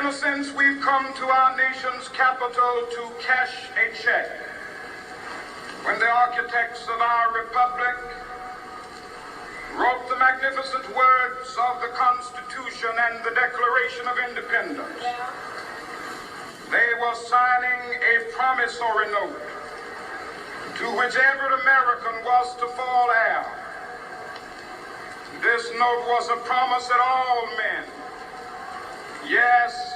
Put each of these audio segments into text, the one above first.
In a sense, we've come to our nation's capital to cash a check. When the architects of our republic wrote the magnificent words of the Constitution and the Declaration of Independence, they were signing a promissory note to which every American was to fall heir. This note was a promise that all men, yes,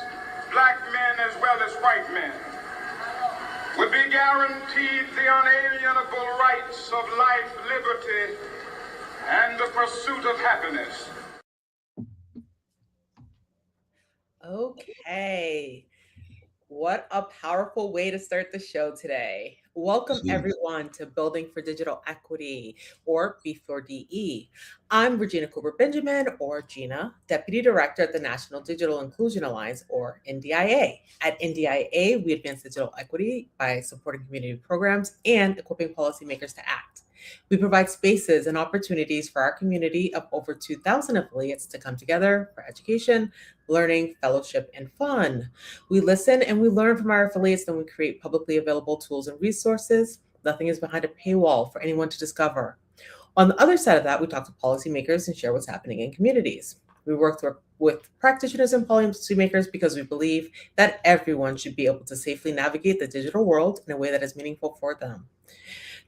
black men as well as white men, would be guaranteed the unalienable rights of life, liberty, and the pursuit of happiness. Okay. What a powerful way to start the show today. Welcome everyone to Building for Digital Equity, or B4DE. I'm Regina Cooper Benjamin, or Gina, Deputy Director at the National Digital Inclusion Alliance, or NDIA. At NDIA, we advance digital equity by supporting community programs and equipping policymakers to act. We provide spaces and opportunities for our community of over 2,000 affiliates to come together for education, learning, fellowship, and fun. We listen and we learn from our affiliates, then we create publicly available tools and resources. Nothing is behind a paywall for anyone to discover. On the other side of that, we talk to policymakers and share what's happening in communities. We work with practitioners and policymakers because we believe that everyone should be able to safely navigate the digital world in a way that is meaningful for them.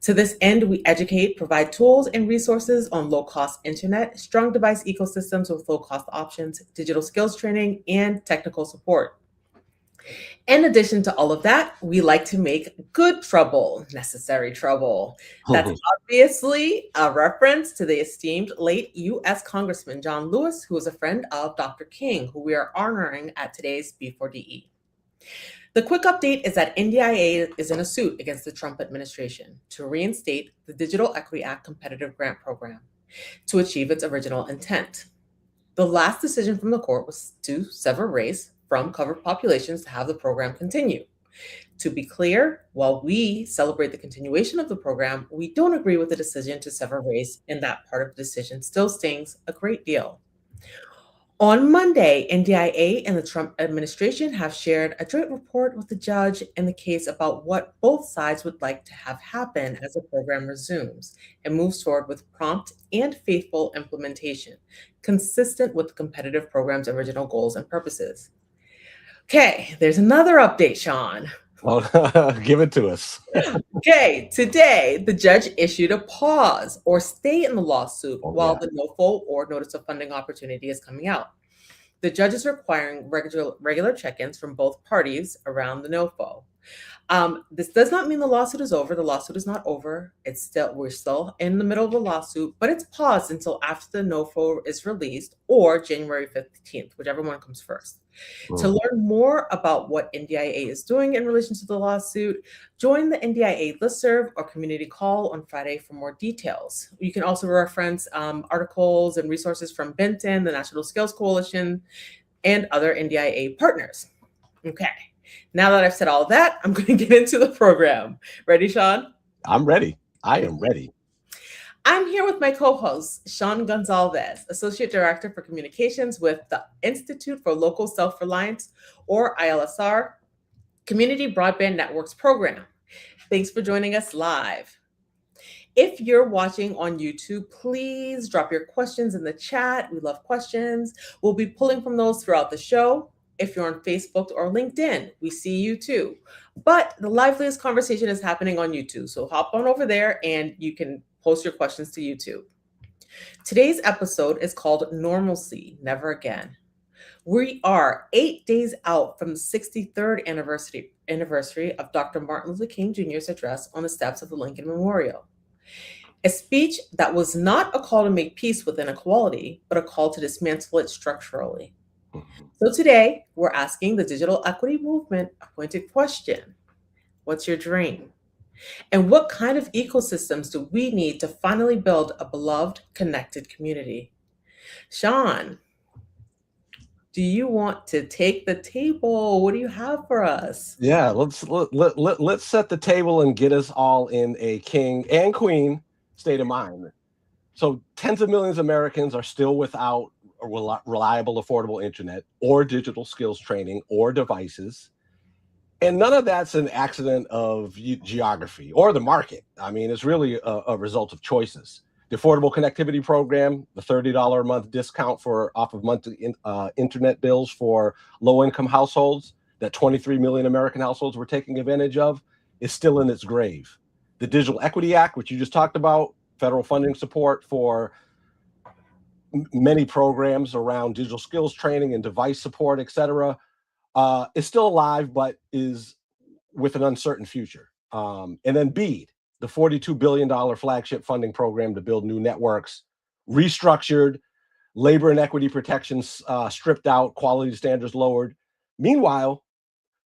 To this end, we educate, provide tools and resources on low-cost internet, strong device ecosystems with low-cost options, digital skills training, and technical support. In addition to all of that, we like to make good trouble necessary trouble. That's obviously a reference to the esteemed late U.S. Congressman John Lewis, who is a friend of Dr. King, who we are honoring at today's B4DE. The quick update is that NDIA is in a suit against the Trump administration to reinstate the Digital Equity Act competitive grant program to achieve its original intent. The last decision from the court was to sever race from covered populations to have the program continue. To be clear, while we celebrate the continuation of the program, we don't agree with the decision to sever race, and that part of the decision still stings a great deal. On Monday, NDIA and the Trump administration have shared a joint report with the judge in the case about what both sides would like to have happen as the program resumes and moves forward with prompt and faithful implementation, consistent with the competitive program's original goals and purposes. Okay, there's another update, Sean. Well, give it to us. Okay, today, the judge issued a pause or stay in the lawsuit while the NOFO or Notice of Funding Opportunity is coming out. The judge is requiring regular check-ins from both parties around the NOFO. This does not mean the lawsuit is over. The lawsuit is not over. We're still in the middle of the lawsuit, but it's paused until after the NOFO is released or January 15th, whichever one comes first. To learn more about what NDIA is doing in relation to the lawsuit, join the NDIA listserv or community call on Friday for more details. You can also reference articles and resources from Benton, the National Skills Coalition, and other NDIA partners. Okay, now that I've said all that, I'm going to get into the program. Ready, Sean? I'm ready. I am ready. I'm here with my co-host, Sean Gonzalez, Associate Director for Communications with the Institute for Local Self-Reliance, or ILSR, Community Broadband Networks Program. Thanks for joining us live. If you're watching on YouTube, please drop your questions in the chat. We love questions. We'll be pulling from those throughout the show. If you're on Facebook or LinkedIn, we see you too. But the liveliest conversation is happening on YouTube. So hop on over there and you can post your questions to YouTube. Today's episode is called Normalcy, Never Again. We are 8 days out from the 63rd anniversary of Dr. Martin Luther King Jr.'s address on the steps of the Lincoln Memorial. A speech that was not a call to make peace with inequality, but a call to dismantle it structurally. So today, we're asking the digital equity movement a pointed question. What's your dream? And what kind of ecosystems do we need to finally build a beloved, connected community? Sean, do you want to take the table? What do you have for us? Yeah, let's set the table and get us all in a king and queen state of mind. So tens of millions of Americans are still without reliable, affordable internet or digital skills training or devices. And none of that's an accident of geography or the market. I mean, it's really a result of choices. The Affordable Connectivity Program, the $30 a month discount for off of monthly internet bills for low-income households that 23 million American households were taking advantage of, is still in its grave. The Digital Equity Act, which you just talked about, federal funding support for many programs around digital skills training and device support, et cetera, is still alive, but is with an uncertain future. And then BEAD, the $42 billion flagship funding program to build new networks, restructured, labor and equity protections stripped out, quality standards lowered. Meanwhile,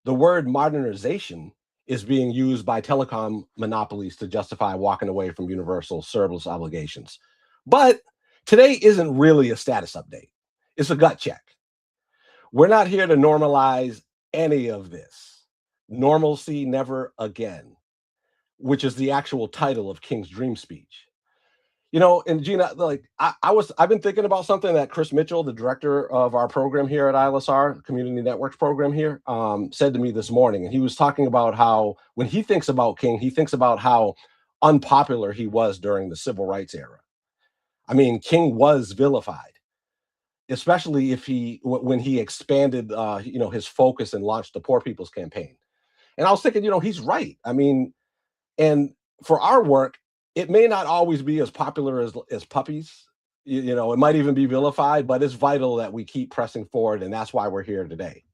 the word modernization is being used by telecom monopolies to justify walking away from universal service obligations. But today isn't really a status update. It's a gut check. We're not here to normalize any of this. Normalcy never again, which is the actual title of King's dream speech. You know, and Gina, like I've been thinking about something that Chris Mitchell, the director of our program here at ILSR, Community Networks program here, said to me this morning. And he was talking about how when he thinks about King, he thinks about how unpopular he was during the civil rights era. I mean, King was vilified, especially when he expanded, his focus and launched the Poor People's Campaign. And I was thinking, he's right. I mean, and for our work, it may not always be as popular as puppies. It might even be vilified, but it's vital that we keep pressing forward, and that's why we're here today.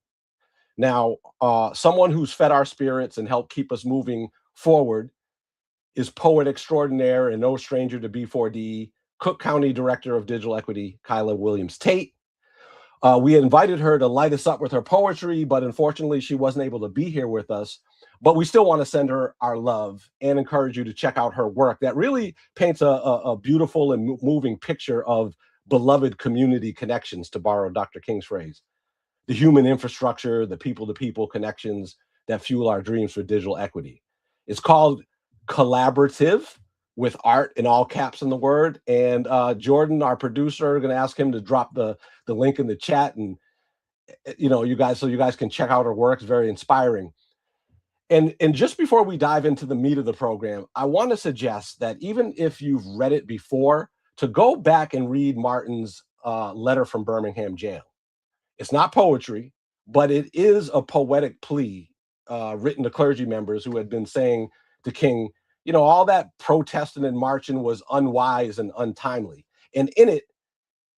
Now, someone who's fed our spirits and helped keep us moving forward is poet extraordinaire and no stranger to B4D, Cook County Director of Digital Equity, Kyla Williams-Tate. We invited her to light us up with her poetry, but unfortunately she wasn't able to be here with us. But we still want to send her our love and encourage you to check out her work that really paints a beautiful and moving picture of beloved community connections, to borrow Dr. King's phrase. The human infrastructure, the people-to-people connections that fuel our dreams for digital equity. It's called Collaborative, with art in all caps in the word. And Jordan, our producer, going to ask him to drop the link in the chat, and you guys can check out her work. It's very inspiring. And just before we dive into the meat of the program, I want to suggest that even if you've read it before, to go back and read Martin's letter from Birmingham jail. It's not poetry, but it is a poetic plea written to clergy members who had been saying to King, all that protesting and marching was unwise and untimely. And in it,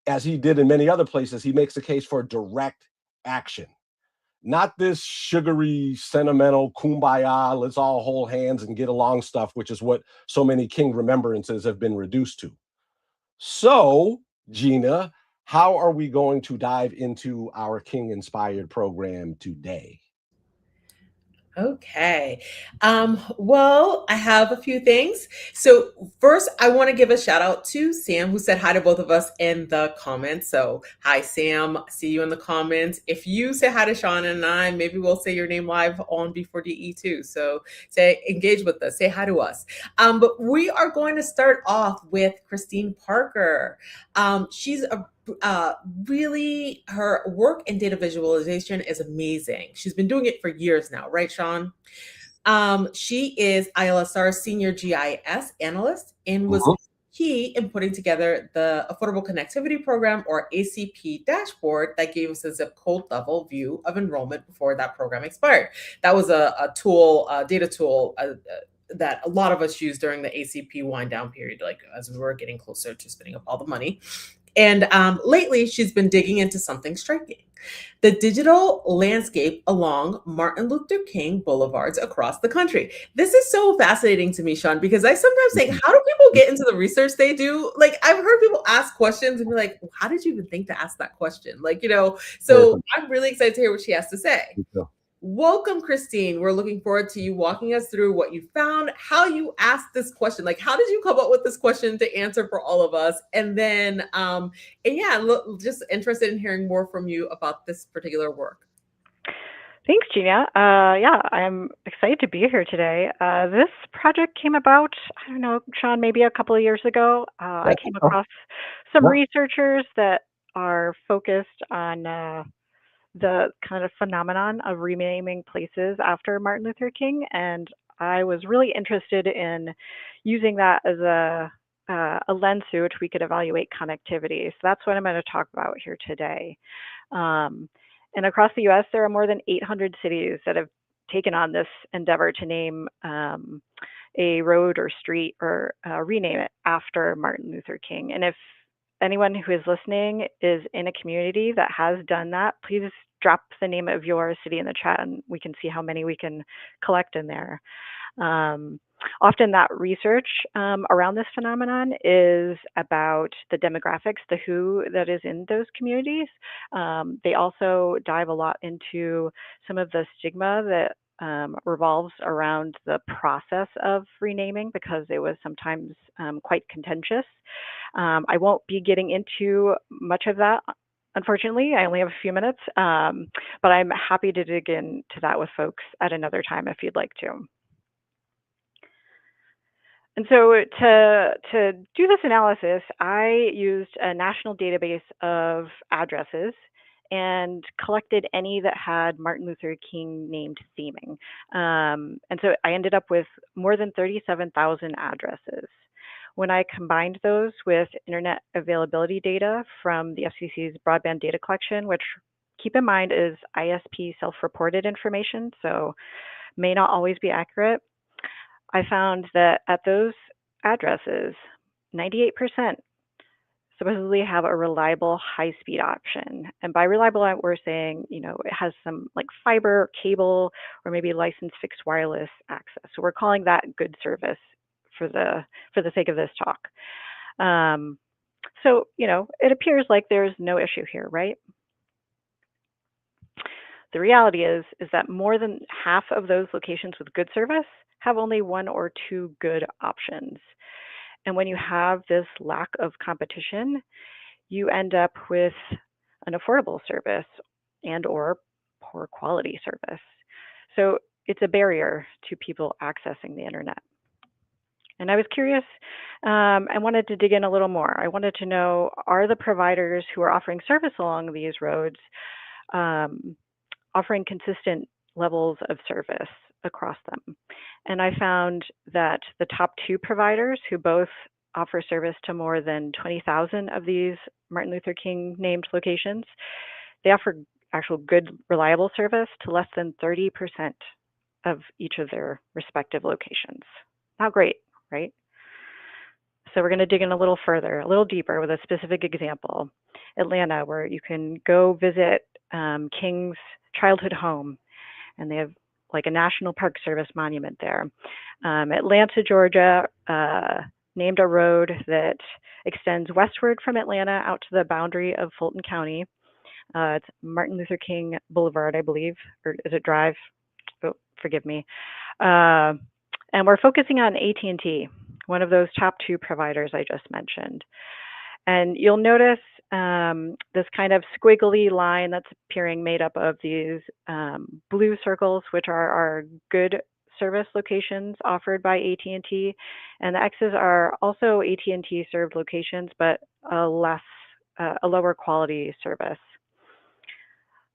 as he did in many other places, he makes a case for direct action. Not this sugary, sentimental, kumbaya, let's all hold hands and get along stuff, which is what so many King remembrances have been reduced to. So, Gina, how are we going to dive into our King-inspired program today? Okay. Well, I have a few things. So first, I want to give a shout out to Sam, who said hi to both of us in the comments. So hi, Sam. See you in the comments. If you say hi to Sean and I, maybe we'll say your name live on B4DE too. So engage with us, say hi to us. But we are going to start off with Christine Parker. She's really, her work in data visualization is amazing. She's been doing it for years now, right, Sean? She is ILSR Senior GIS Analyst and was key in putting together the Affordable Connectivity Program, or ACP dashboard, that gave us a zip code level view of enrollment before that program expired. That was a tool, a data tool, that a lot of us used during the ACP wind down period, like as we were getting closer to spending up all the money. And lately, she's been digging into something striking: the digital landscape along Martin Luther King boulevards across the country. This is so fascinating to me, Sean, because I sometimes think, how do people get into the research they do? Like, I've heard people ask questions and be like, how did you even think to ask that question? So I'm really excited to hear what she has to say. Welcome, Christine. We're looking forward to you walking us through what you found, how you asked this question. Like, how did you come up with this question to answer for all of us? And then, just interested in hearing more from you about this particular work. Thanks, Gina. I'm excited to be here today. This project came about, I don't know, Sean, maybe a couple of years ago. I came across some researchers that are focused on the kind of phenomenon of renaming places after Martin Luther King, and I was really interested in using that as a lens through which we could evaluate connectivity. So that's what I'm going to talk about here today. And across the US, there are more than 800 cities that have taken on this endeavor to name a road or street or rename it after Martin Luther King. And if anyone who is listening is in a community that has done that, please drop the name of your city in the chat and we can see how many we can collect in there. Often that research around this phenomenon is about the demographics, the who that is in those communities. They also dive a lot into some of the stigma that revolves around the process of renaming because it was sometimes quite contentious. I won't be getting into much of that. Unfortunately, I only have a few minutes, but I'm happy to dig into that with folks at another time if you'd like to. And so to do this analysis, I used a national database of addresses and collected any that had Martin Luther King named theming. And so I ended up with more than 37,000 addresses. When I combined those with internet availability data from the FCC's Broadband data collection, which keep in mind is ISP self-reported information, so may not always be accurate, I found that at those addresses, 98% supposedly have a reliable high-speed option. And by reliable, we're saying, it has some like fiber, cable, or maybe licensed fixed wireless access. So we're calling that good service for the sake of this talk. So, it appears like there's no issue here, right? The reality is that more than half of those locations with good service have only one or two good options. And when you have this lack of competition, you end up with an affordable service and or poor quality service. So it's a barrier to people accessing the internet. And I was curious, I wanted to dig in a little more. I wanted to know, are the providers who are offering service along these roads offering consistent levels of service across them? And I found that the top two providers who both offer service to more than 20,000 of these Martin Luther King named locations, they offer actual good, reliable service to less than 30% of each of their respective locations. Not great, right? So we're going to dig in a little further, a little deeper with a specific example. Atlanta, where you can go visit King's childhood home, and they have like a National Park Service monument there. Atlanta, Georgia, named a road that extends westward from Atlanta out to the boundary of Fulton County. It's Martin Luther King Boulevard, I believe, or is it Drive? Oh, forgive me. And we're focusing on AT&T, one of those top two providers I just mentioned. And you'll notice this kind of squiggly line that's appearing made up of these blue circles, which are our good service locations offered by AT&T. And the X's are also AT&T served locations, but a lower quality service.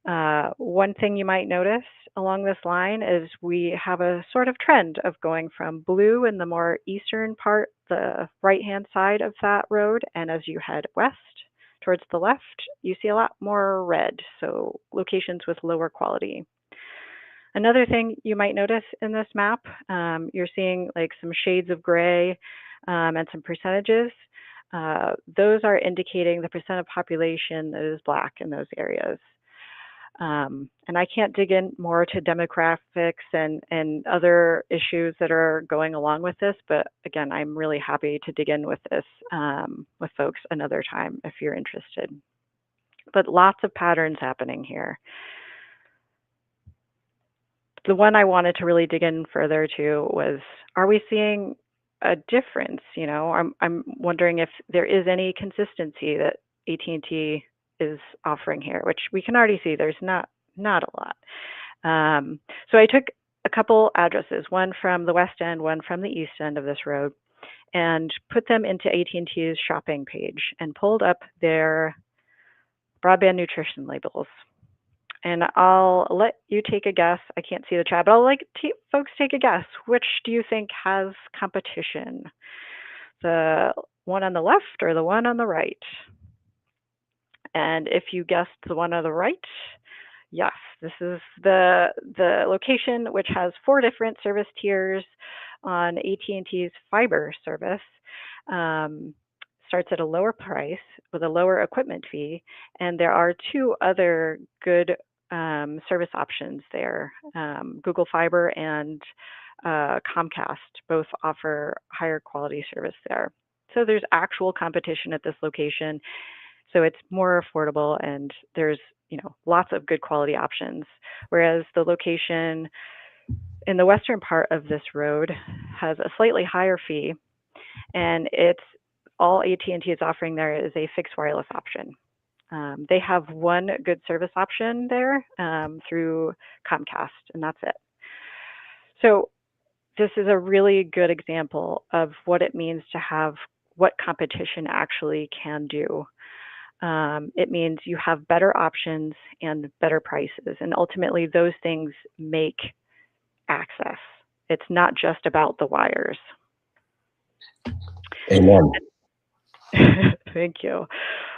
One thing you might notice along this line is we have a sort of trend of going from blue in the more eastern part, the right-hand side of that road, and as you head west towards the left, you see a lot more red, so locations with lower quality. Another thing you might notice in this map, you're seeing like some shades of gray and some percentages. Those are indicating the percent of population that is Black in those areas. And I can't dig in more to demographics and other issues that are going along with this, but again, I'm really happy to dig in with this with folks another time if you're interested. But lots of patterns happening here. The one I wanted to really dig in further to was, are we seeing a difference? I'm wondering if there is any consistency that AT&T is offering here, which we can already see there's not a lot. So I took a couple addresses, one from the west end, one from the east end of this road, and put them into AT&T's shopping page and pulled up their broadband nutrition labels. And I'll let you take a guess. I can't see the chat, but I'll let folks take a guess. Which do you think has competition? The one on the left or the one on the right? And if you guessed the one on the right, yes, this is the location which has 4 different service tiers on AT&T's fiber service. Starts at a lower price with a lower equipment fee, and there are 2 other good service options there. Google Fiber and Comcast both offer higher quality service there. So there's actual competition at this location. So it's more affordable, and there's lots of good quality options. Whereas the location in the western part of this road has a slightly higher fee, and it's all AT&T is offering there is a fixed wireless option. They have one good service option there through Comcast, and that's it. So this is a really good example of what it means to have what competition actually can do. It means you have better options and better prices, and ultimately those things make access. It's not just about the wires. Amen. Thank you.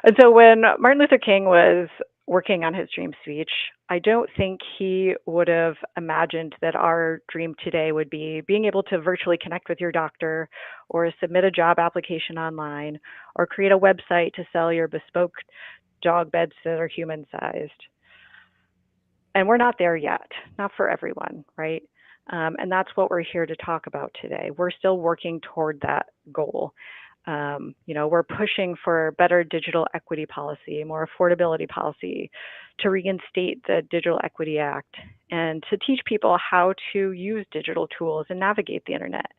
And so when Martin Luther King was working on his dream speech, I don't think he would have imagined that our dream today would be being able to virtually connect with your doctor, or submit a job application online, or create a website to sell your bespoke dog beds that are human-sized. And we're not there yet, not for everyone, right? And that's what we're here to talk about today. We're still working toward that goal. We're pushing for better digital equity policy, more affordability policy, to reinstate the Digital Equity Act, and to teach people how to use digital tools and navigate the internet.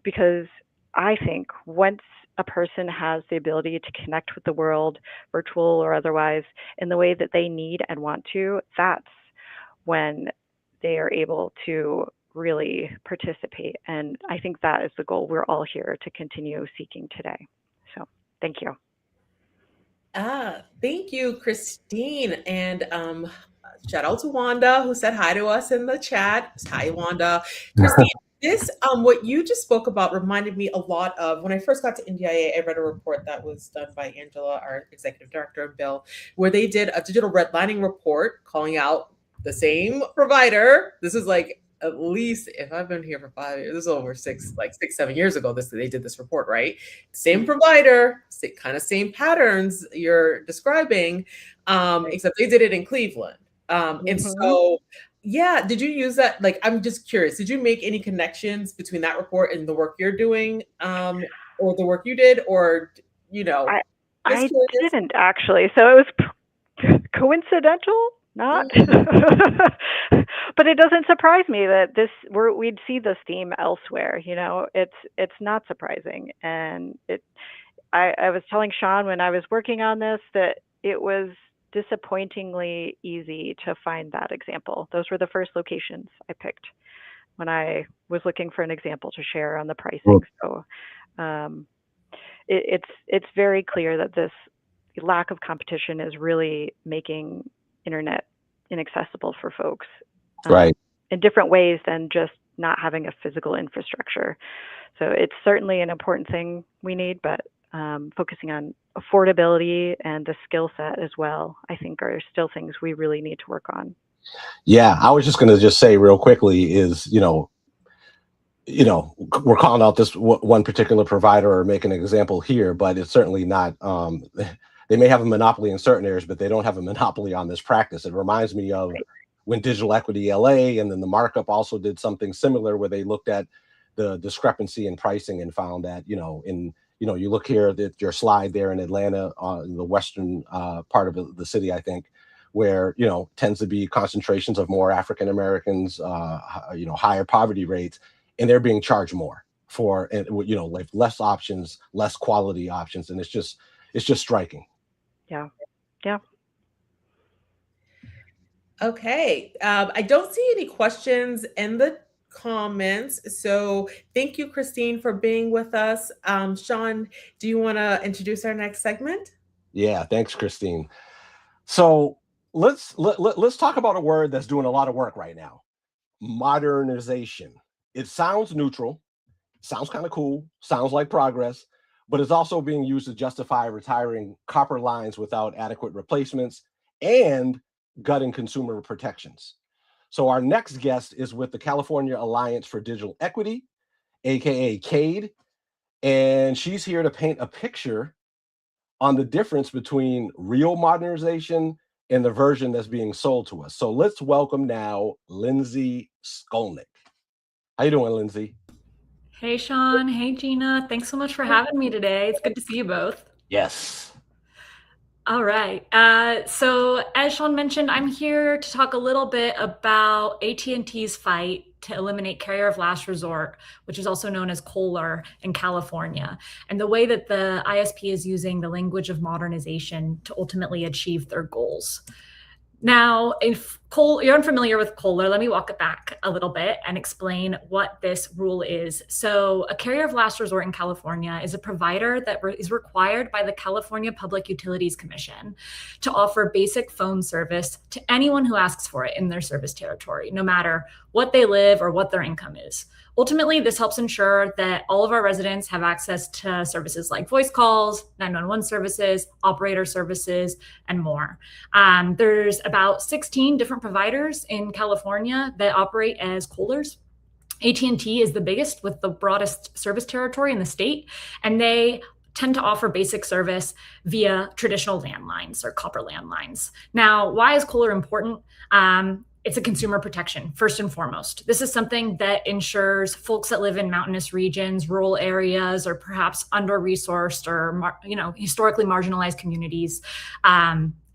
Because I think once a person has the ability to connect with the world, virtual or otherwise, in the way that they need and want to, that's when they are able to really participate. And I think that is the goal we're all here to continue seeking today. So thank you. Thank you, Christine. And shout out to Wanda, who said hi to us in the chat. Hi, Wanda. Christine, this what you just spoke about reminded me a lot of when I first got to NDIA. I read a report that was done by Angela, our executive director, and Bill, where they did a digital redlining report calling out the same provider. This is like, at least if I've been here for 5 years, this is over 7 years ago. They did this report, right? Same provider, kind of same patterns you're describing, except they did it in Cleveland. And so, yeah, did you use that? Like, I'm just curious, did you make any connections between that report and the work you're doing, or the work you did, or, I didn't actually. So it was coincidental, not. But it doesn't surprise me that we'd see this theme elsewhere. It's not surprising, and I was telling Sean when I was working on this that it was disappointingly easy to find that example. Those were the first locations I picked when I was looking for an example to share on the pricing. So it's very clear that this lack of competition is really making internet inaccessible for folks, right, in different ways than just not having a physical infrastructure. So it's certainly an important thing we need, but focusing on affordability and the skill set as well, I think are still things we really need to work on. Yeah, I was just going to say real quickly is, we're calling out this one particular provider or making an example here, but it's certainly not, they may have a monopoly in certain areas, but they don't have a monopoly on this practice. It reminds me of when Digital Equity LA and then the markup also did something similar, where they looked at the discrepancy in pricing and found that, you look here at your slide there in Atlanta, in the western part of the city, I think, where, tends to be concentrations of more African Americans, higher poverty rates, and they're being charged more for, like less options, less quality options. And it's just striking. Yeah. Okay. I don't see any questions in the comments. So thank you, Christine, for being with us. Sean, do you want to introduce our next segment? Yeah, thanks, Christine. So let's talk about a word that's doing a lot of work right now: modernization. It sounds neutral, sounds kind of cool, sounds like progress, but it's also being used to justify retiring copper lines without adequate replacements and gutting consumer protections. So our next guest is with the California Alliance for Digital Equity, aka CADE, and she's here to paint a picture on the difference between real modernization and the version that's being sold to us. So let's welcome now Lindsay Skolnick. How you doing, Lindsay? Hey, Sean. Hey, Gina. Thanks so much for having me today. It's good to see you both. Yes. All right. So as Sean mentioned, I'm here to talk a little bit about AT&T's fight to eliminate carrier of last resort, which is also known as KOLR in California, and the way that the ISP is using the language of modernization to ultimately achieve their goals. Now, if you're unfamiliar with KOLR, let me walk it back a little bit and explain what this rule is. So a carrier of last resort in California is a provider that is required by the California Public Utilities Commission to offer basic phone service to anyone who asks for it in their service territory, no matter what they live or what their income is. Ultimately, this helps ensure that all of our residents have access to services like voice calls, 911 services, operator services, and more. There's about 16 different providers in California that operate as KOLRs. AT&T is the biggest with the broadest service territory in the state, and they tend to offer basic service via traditional landlines or copper landlines. Now, why is KOLR important? It's a consumer protection, first and foremost. This is something that ensures folks that live in mountainous regions, rural areas, or perhaps under-resourced or historically marginalized communities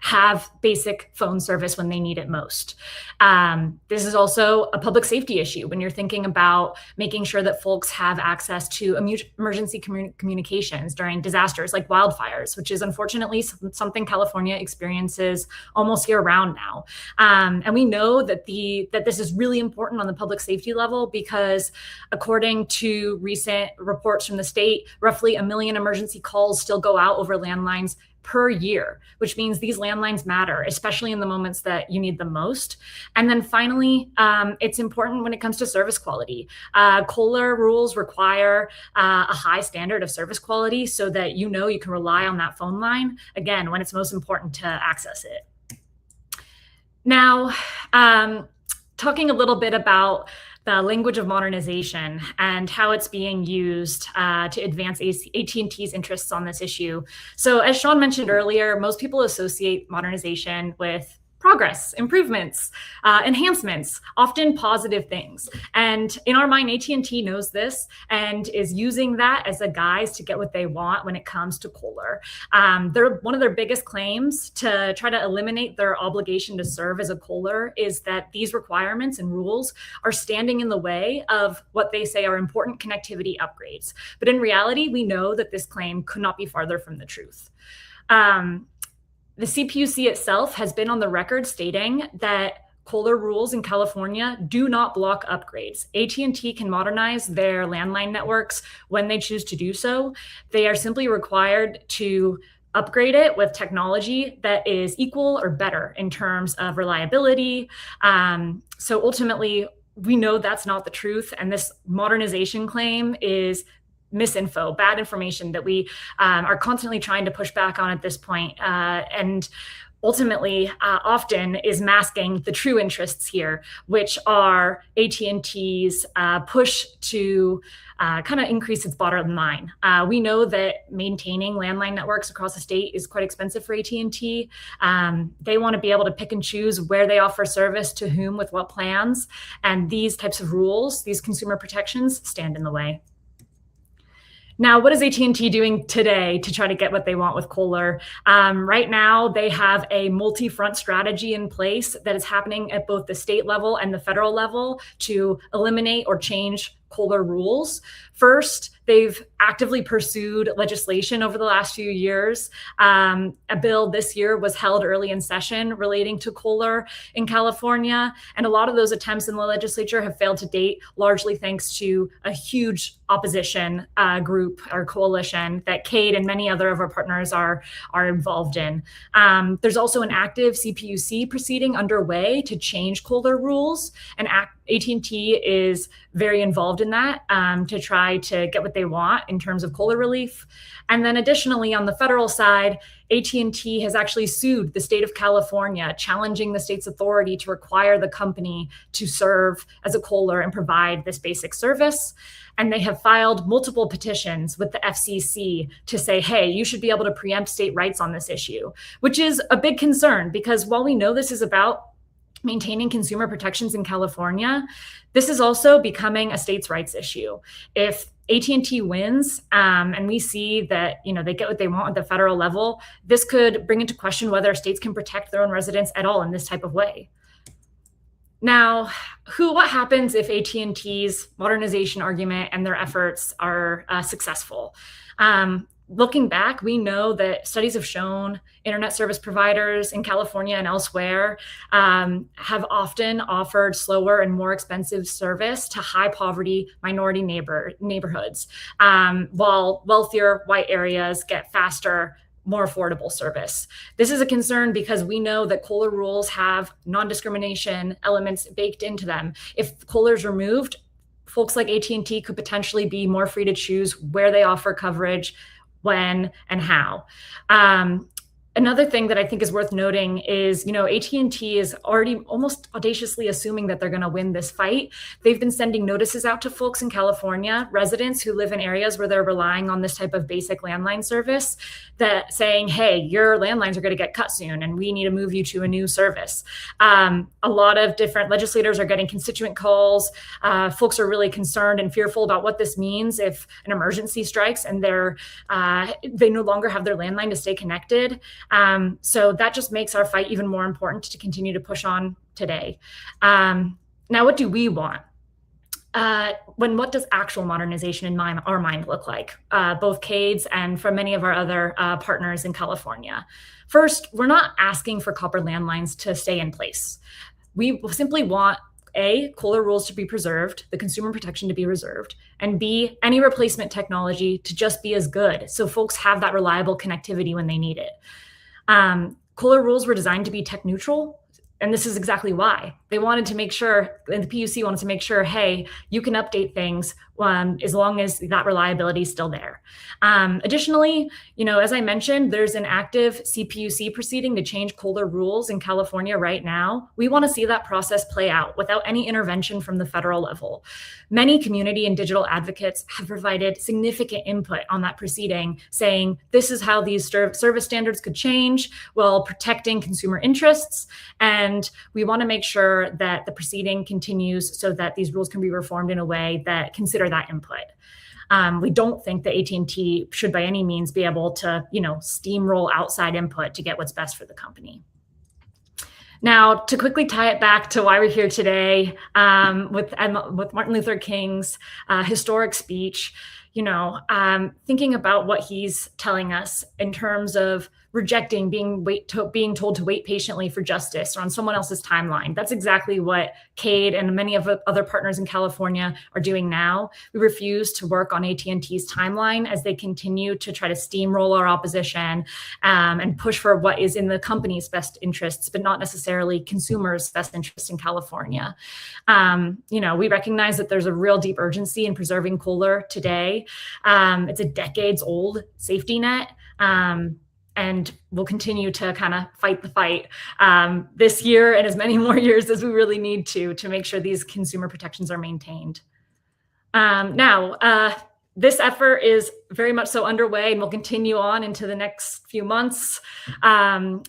have basic phone service when they need it most. This is also a public safety issue when you're thinking about making sure that folks have access to emergency communications during disasters like wildfires, which is unfortunately something California experiences almost year-round now. And we know that this is really important on the public safety level because according to recent reports from the state, roughly 1 million emergency calls still go out over landlines per year, which means these landlines matter, especially in the moments that you need them most. And then finally, it's important when it comes to service quality. KOLR rules require a high standard of service quality so that you can rely on that phone line, again, when it's most important to access it. Now, talking a little bit about the language of modernization and how it's being used to advance AT&T's interests on this issue. So as Sean mentioned earlier, most people associate modernization with progress, improvements, enhancements, often positive things. And in our mind, AT&T knows this and is using that as a guise to get what they want when it comes to KOLR. One of their biggest claims to try to eliminate their obligation to serve as a KOLR is that these requirements and rules are standing in the way of what they say are important connectivity upgrades. But in reality, we know that this claim could not be farther from the truth. The CPUC itself has been on the record stating that KOLR rules in California do not block upgrades. AT&T can modernize their landline networks when they choose to do so. They are simply required to upgrade it with technology that is equal or better in terms of reliability. So ultimately, we know that's not the truth. And this modernization claim is misinfo, bad information that we are constantly trying to push back on at this point, and ultimately often is masking the true interests here, which are AT&T's push to kind of increase its bottom line. We know that maintaining landline networks across the state is quite expensive for AT&T. They want to be able to pick and choose where they offer service to whom with what plans, and these types of rules, these consumer protections, stand in the way. Now, what is AT&T doing today to try to get what they want with KOLR? Right now, they have a multi-front strategy in place that is happening at both the state level and the federal level to eliminate or change Kohler rules. First, they've actively pursued legislation over the last few years. A bill this year was held early in session relating to Kohler in California. And a lot of those attempts in the legislature have failed to date, largely thanks to a huge opposition group or coalition that Cade and many other of our partners are involved in. There's also an active CPUC proceeding underway to change Kohler rules, and AT&T is very involved in that to try to get what they want in terms of Kohler relief. And then additionally, on the federal side, AT&T has actually sued the state of California, challenging the state's authority to require the company to serve as a Kohler and provide this basic service. And they have filed multiple petitions with the FCC to say, hey, you should be able to preempt state rights on this issue, which is a big concern, because while we know this is about maintaining consumer protections in California, this is also becoming a states' rights issue. If AT&T wins and we see that they get what they want at the federal level, this could bring into question whether states can protect their own residents at all in this type of way. Now, what happens if AT&T's modernization argument and their efforts are successful? Looking back, we know that studies have shown internet service providers in California and elsewhere have often offered slower and more expensive service to high poverty minority neighborhoods, while wealthier white areas get faster, more affordable service. This is a concern because we know that Kohler rules have non-discrimination elements baked into them. If Kohler is removed, folks like AT&T could potentially be more free to choose where they offer coverage, when, and how. Another thing that I think is worth noting is, AT&T is already almost audaciously assuming that they're going to win this fight. They've been sending notices out to folks in California, residents who live in areas where they're relying on this type of basic landline service, that saying, hey, your landlines are going to get cut soon and we need to move you to a new service. A lot of different legislators are getting constituent calls. Folks are really concerned and fearful about what this means if an emergency strikes and they no longer have their landline to stay connected. So that just makes our fight even more important to continue to push on today. Now, what do we want? What does actual modernization in our mind look like? Both Cade's and from many of our other partners in California. First, we're not asking for copper landlines to stay in place. We simply want A, Kohler rules to be preserved, the consumer protection to be reserved, and B, any replacement technology to just be as good so folks have that reliable connectivity when they need it. Kohler rules were designed to be tech neutral, and this is exactly why. They wanted to make sure, and the PUC wanted to make sure, hey, you can update things as long as that reliability is still there. Additionally, as I mentioned, there's an active CPUC proceeding to change Kohler rules in California right now. We want to see that process play out without any intervention from the federal level. Many community and digital advocates have provided significant input on that proceeding, saying this is how these service standards could change while protecting consumer interests. And we want to make sure that the proceeding continues so that these rules can be reformed in a way that consider that input. We don't think that AT&T should by any means be able to, steamroll outside input to get what's best for the company. Now, to quickly tie it back to why we're here today, with Martin Luther King's historic speech, thinking about what he's telling us in terms of rejecting being told to wait patiently for justice or on someone else's timeline. That's exactly what Cade and many of the other partners in California are doing now. We refuse to work on AT&T's timeline as they continue to try to steamroll our opposition and push for what is in the company's best interests, but not necessarily consumers' best interests in California. We recognize that there's a real deep urgency in preserving Kohler today. It's a decades-old safety net. And we'll continue to kind of fight the fight this year and as many more years as we really need to make sure these consumer protections are maintained. Now, this effort is very much so underway and will continue on into the next few months.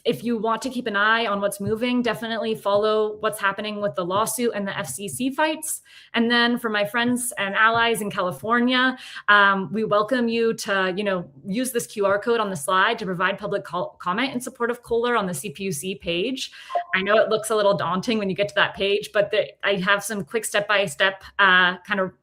If you want to keep an eye on what's moving, definitely follow what's happening with the lawsuit and the FCC fights. And then for my friends and allies in California, we welcome you to, use this QR code on the slide to provide public comment in support of Kohler on the CPUC page. I know it looks a little daunting when you get to that page, but I have some quick step-by-step kind of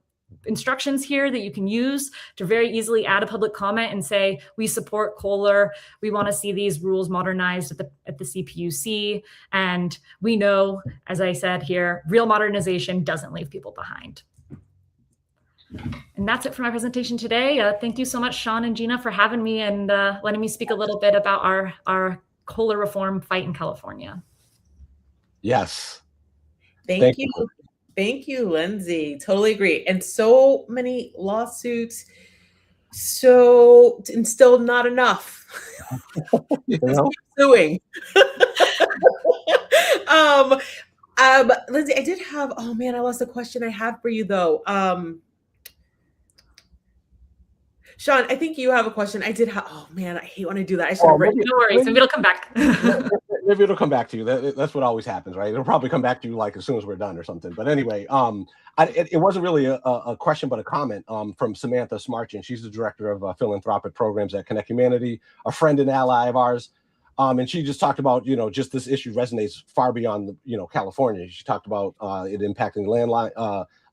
instructions here that you can use to very easily add a public comment and say, we support Kohler. We want to see these rules modernized at the CPUC. And we know, as I said here, real modernization doesn't leave people behind. And that's it for my presentation today. Thank you so much, Sean and Gina, for having me and letting me speak a little bit about our Kohler reform fight in California. Yes. Thank you. Thank you, Lindsay. Totally agree. And so many lawsuits, and still not enough. You know? Keep suing. Lindsay, I did have, oh man, I lost the question I had for you though. Sean, I think you have a question. I did have, oh man, I hate when I do that. I should have written. No worries, maybe it'll come back. Maybe it'll come back to you. That's what always happens, right? It'll probably come back to you like as soon as we're done or something. But anyway, it wasn't really a question, but a comment from Samantha Smarchin. She's the director of philanthropic programs at Connect Humanity, a friend and ally of ours. And she just talked about, just this issue resonates far beyond, California. She talked about it impacting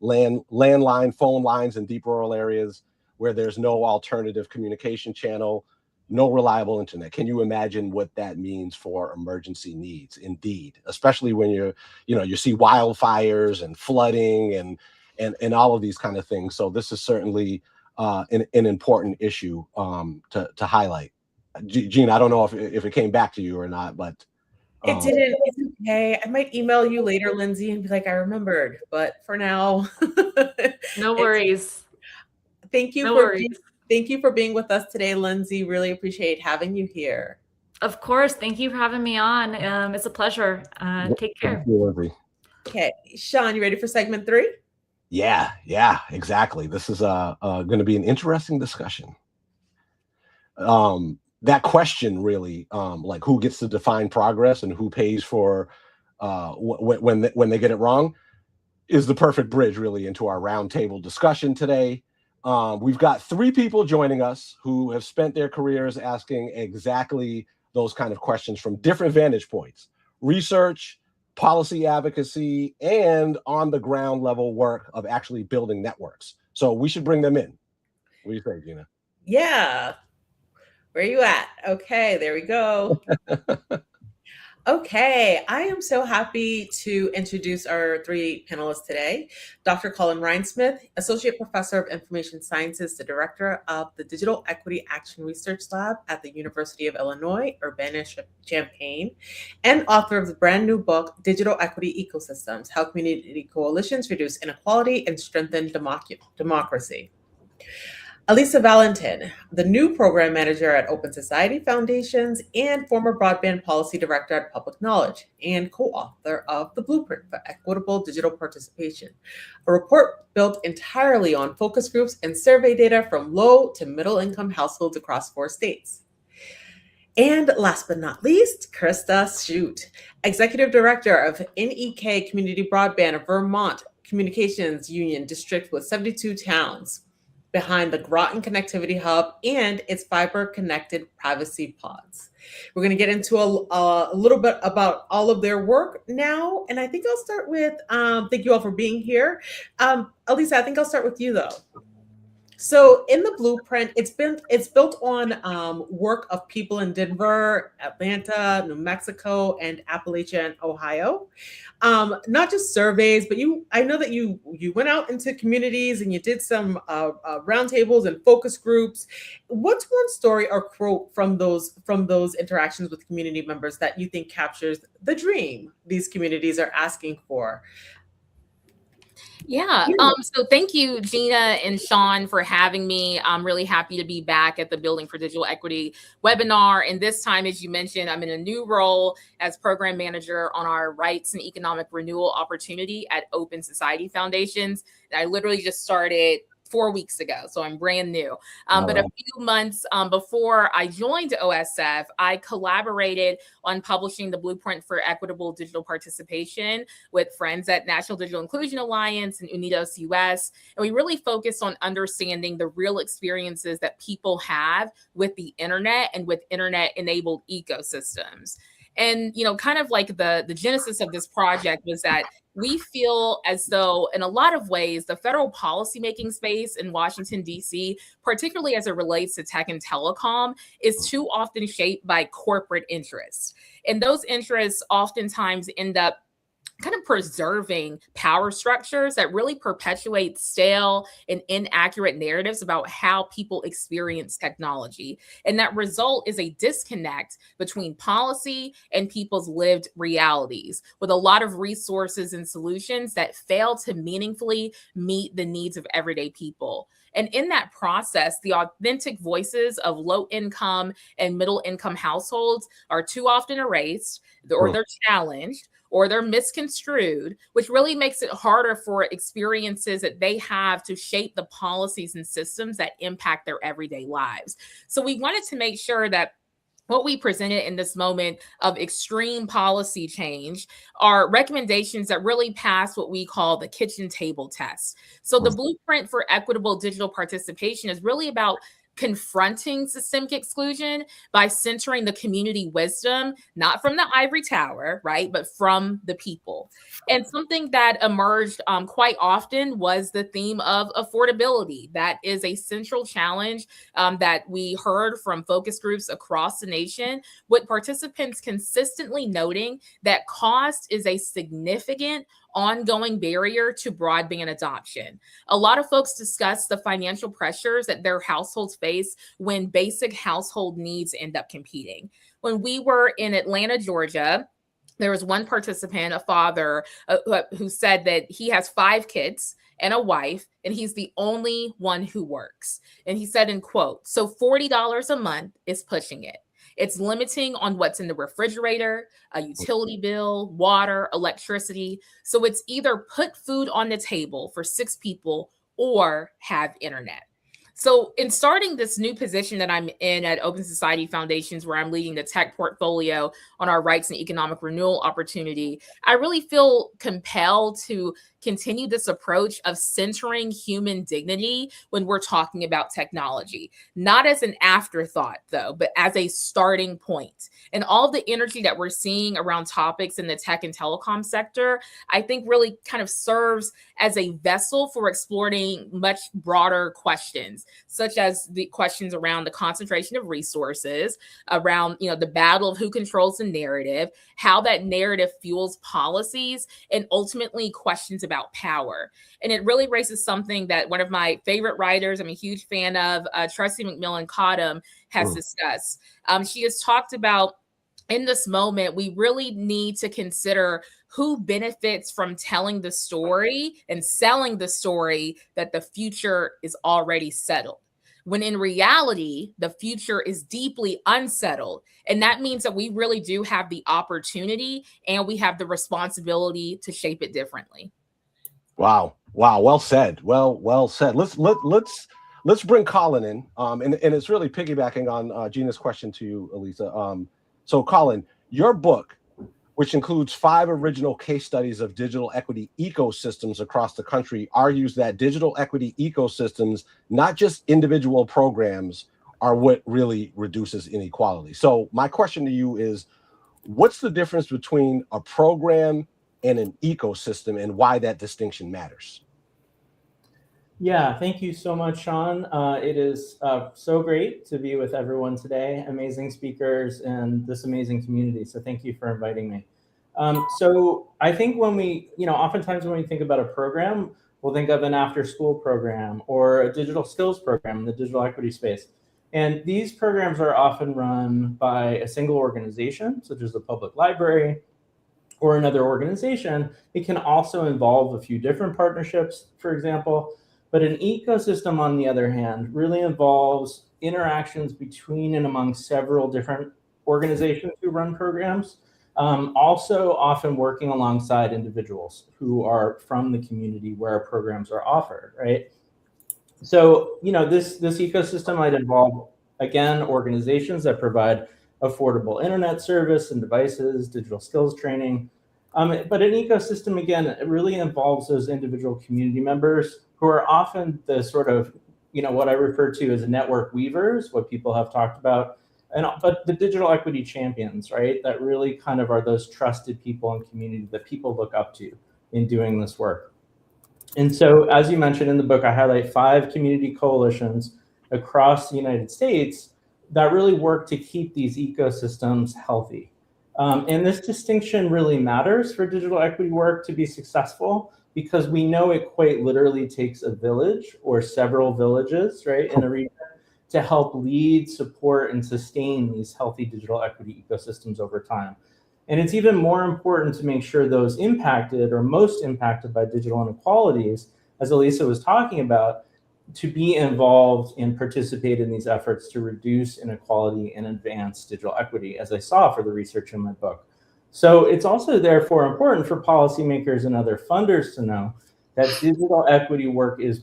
landline phone lines in deep rural areas where there's no alternative communication channel, no reliable internet. Can you imagine what that means for emergency needs? Indeed, especially when you see wildfires and flooding and all of these kind of things. So this is certainly an important issue to highlight. Gina, I don't know if it came back to you or not, but it didn't. It's okay. I might email you later, Lindsay, and be like, I remembered. But for now, no worries. Thank you for being with us today, Lindsay. Really appreciate having you here. Of course. Thank you for having me on. It's a pleasure. Take care. Thank you, Lindsay. Okay, Sean, you ready for segment 3? Yeah, exactly. This is going to be an interesting discussion. That question really, like who gets to define progress and who pays for when they get it wrong, is the perfect bridge really into our roundtable discussion today. We've got 3 people joining us who have spent their careers asking exactly those kind of questions from different vantage points: research, policy advocacy, and on the ground level work of actually building networks. So we should bring them in. What do you say, Gina? Yeah. Where are you at? Okay, there we go. Okay, I am so happy to introduce our 3 panelists today. Dr. Colin Rhinesmith, Associate Professor of Information Sciences, the Director of the Digital Equity Action Research Lab at the University of Illinois, Urbana-Champaign, and author of the brand new book, Digital Equity Ecosystems, How Community Coalitions Reduce Inequality and Strengthen Democracy. Elisa Valentin, the new program manager at Open Society Foundations and former broadband policy director at Public Knowledge and co-author of The Blueprint for Equitable Digital Participation, a report built entirely on focus groups and survey data from low to middle income households across 4 states. And last but not least, Krista Shute, executive director of NEK Community Broadband of Vermont Communications Union District with 72 towns, behind the Groton Connectivity Hub and its fiber-connected privacy pods. We're going to get into a little bit about all of their work now, and I think I'll start with, thank you all for being here. Elisa, I think I'll start with you though. So in the blueprint, it's built on work of people in Denver, Atlanta, New Mexico, and Appalachia and Ohio. Not just surveys, but I know that you went out into communities and you did some roundtables and focus groups. What's one story or quote from those interactions with community members that you think captures the dream these communities are asking for? Yeah. So thank you, Gina and Sean, for having me. I'm really happy to be back at the Building for Digital Equity webinar. And this time, as you mentioned, I'm in a new role as program manager on our rights and economic renewal opportunity at Open Society Foundations. And I literally just started 4 weeks ago, so I'm brand new. But a few months before I joined OSF, I collaborated on publishing the Blueprint for Equitable Digital Participation with friends at National Digital Inclusion Alliance and Unidos US. And we really focused on understanding the real experiences that people have with the internet and with internet-enabled ecosystems. And, kind of like the genesis of this project was that we feel as though, in a lot of ways, the federal policymaking space in Washington, D.C., particularly as it relates to tech and telecom, is too often shaped by corporate interests. And those interests oftentimes end up kind of preserving power structures that really perpetuate stale and inaccurate narratives about how people experience technology. And that result is a disconnect between policy and people's lived realities, with a lot of resources and solutions that fail to meaningfully meet the needs of everyday people. And in that process, the authentic voices of low income and middle income households are too often erased, or they're challenged, or they're misconstrued, which really makes it harder for experiences that they have to shape the policies and systems that impact their everyday lives. So we wanted to make sure that what we presented in this moment of extreme policy change are recommendations that really pass what we call the kitchen table test. So the blueprint for equitable digital participation is really about confronting systemic exclusion by centering the community wisdom, not from the ivory tower, right, but from the people. And something that emerged quite often was the theme of affordability. That is a central challenge that we heard from focus groups across the nation, with participants consistently noting that cost is a significant ongoing barrier to broadband adoption. A lot of folks discuss the financial pressures that their households face when basic household needs end up competing. When we were in Atlanta, Georgia, there was one participant, a father, who said that he has 5 kids and a wife, and he's the only one who works. And he said, in quote, "So $40 a month is pushing it. It's limiting on what's in the refrigerator, a utility bill, water, electricity. So it's either put food on the table for 6 people or have internet." So in starting this new position that I'm in at Open Society Foundations, where I'm leading the tech portfolio on our rights and economic renewal opportunity, I really feel compelled to continue this approach of centering human dignity when we're talking about technology, not as an afterthought, though, but as a starting point. And all the energy that we're seeing around topics in the tech and telecom sector, I think really kind of serves as a vessel for exploring much broader questions, such as the questions around the concentration of resources, around, the battle of who controls the narrative, how that narrative fuels policies, and ultimately questions about power. And it really raises something that one of my favorite writers, I'm a huge fan of, Tressie McMillan Cottom, has discussed. She has talked about, in this moment, we really need to consider who benefits from telling the story and selling the story that the future is already settled, when in reality, the future is deeply unsettled. And that means that we really do have the opportunity and we have the responsibility to shape it differently. Wow. Well said. Well said. Let's bring Colin in. And it's really piggybacking on Gina's question to you, Elisa. So Colin, your book, which includes 5 original case studies of digital equity ecosystems across the country, argues that digital equity ecosystems, not just individual programs, are what really reduces inequality. So my question to you is, what's the difference between a program and an ecosystem, and why that distinction matters? Yeah, thank you so much, Sean. It is so great to be with everyone today, amazing speakers and this amazing community. So thank you for inviting me. So I think when we, oftentimes when we think about a program, we'll think of an after-school program or a digital skills program in the digital equity space. And these programs are often run by a single organization, such as the public library or another organization. It can also involve a few different partnerships, for example. But an ecosystem, on the other hand, really involves interactions between and among several different organizations who run programs, also often working alongside individuals who are from the community where programs are offered, right? So, this ecosystem might involve, again, organizations that provide affordable internet service and devices, digital skills training. But an ecosystem, again, it really involves those individual community members who are often the sort of, what I refer to as network weavers, what people have talked about, but the digital equity champions, right? That really kind of are those trusted people in community that people look up to in doing this work. And so, as you mentioned in the book, I highlight 5 community coalitions across the United States that really work to keep these ecosystems healthy. And this distinction really matters for digital equity work to be successful, because we know it quite literally takes a village or several villages, right, in a region to help lead, support, and sustain these healthy digital equity ecosystems over time. And it's even more important to make sure those impacted or most impacted by digital inequalities, as Elisa was talking about, to be involved and participate in these efforts to reduce inequality and advance digital equity, as I saw for the research in my book. So it's also therefore important for policymakers and other funders to know that digital equity work is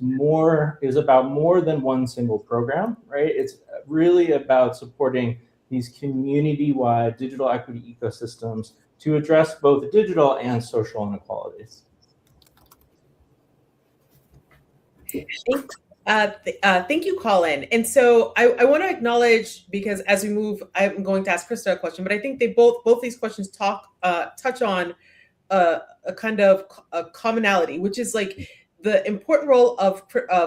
about more than one single program, right? It's really about supporting these community-wide digital equity ecosystems to address both digital and social inequalities. Thank you, Colin. And so I want to acknowledge, because as we move, I'm going to ask Krista a question, but I think they both these questions touch on a kind of a commonality, which is like the important role of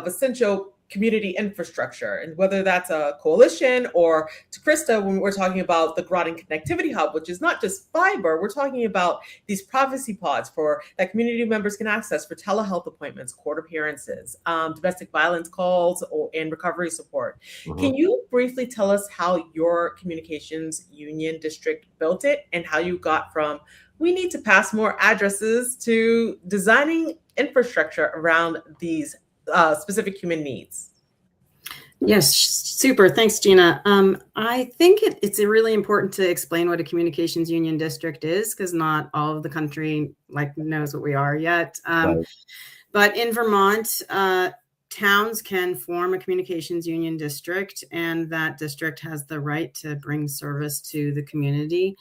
essential community infrastructure, and whether that's a coalition or, to Krista, when we're talking about the Groton Connectivity Hub, which is not just fiber, we're talking about these privacy pods that community members can access for telehealth appointments, court appearances, domestic violence calls, and recovery support. Mm-hmm. Can you briefly tell us how your communications union district built it, and how you got from we need to pass more addresses to designing infrastructure around these specific human needs? Yes, super. Thanks, Gina. I think it's really important to explain what a communications union district is, because not all of the country knows what we are yet. Right. But in Vermont, towns can form a communications union district, and that district has the right to bring service to the community.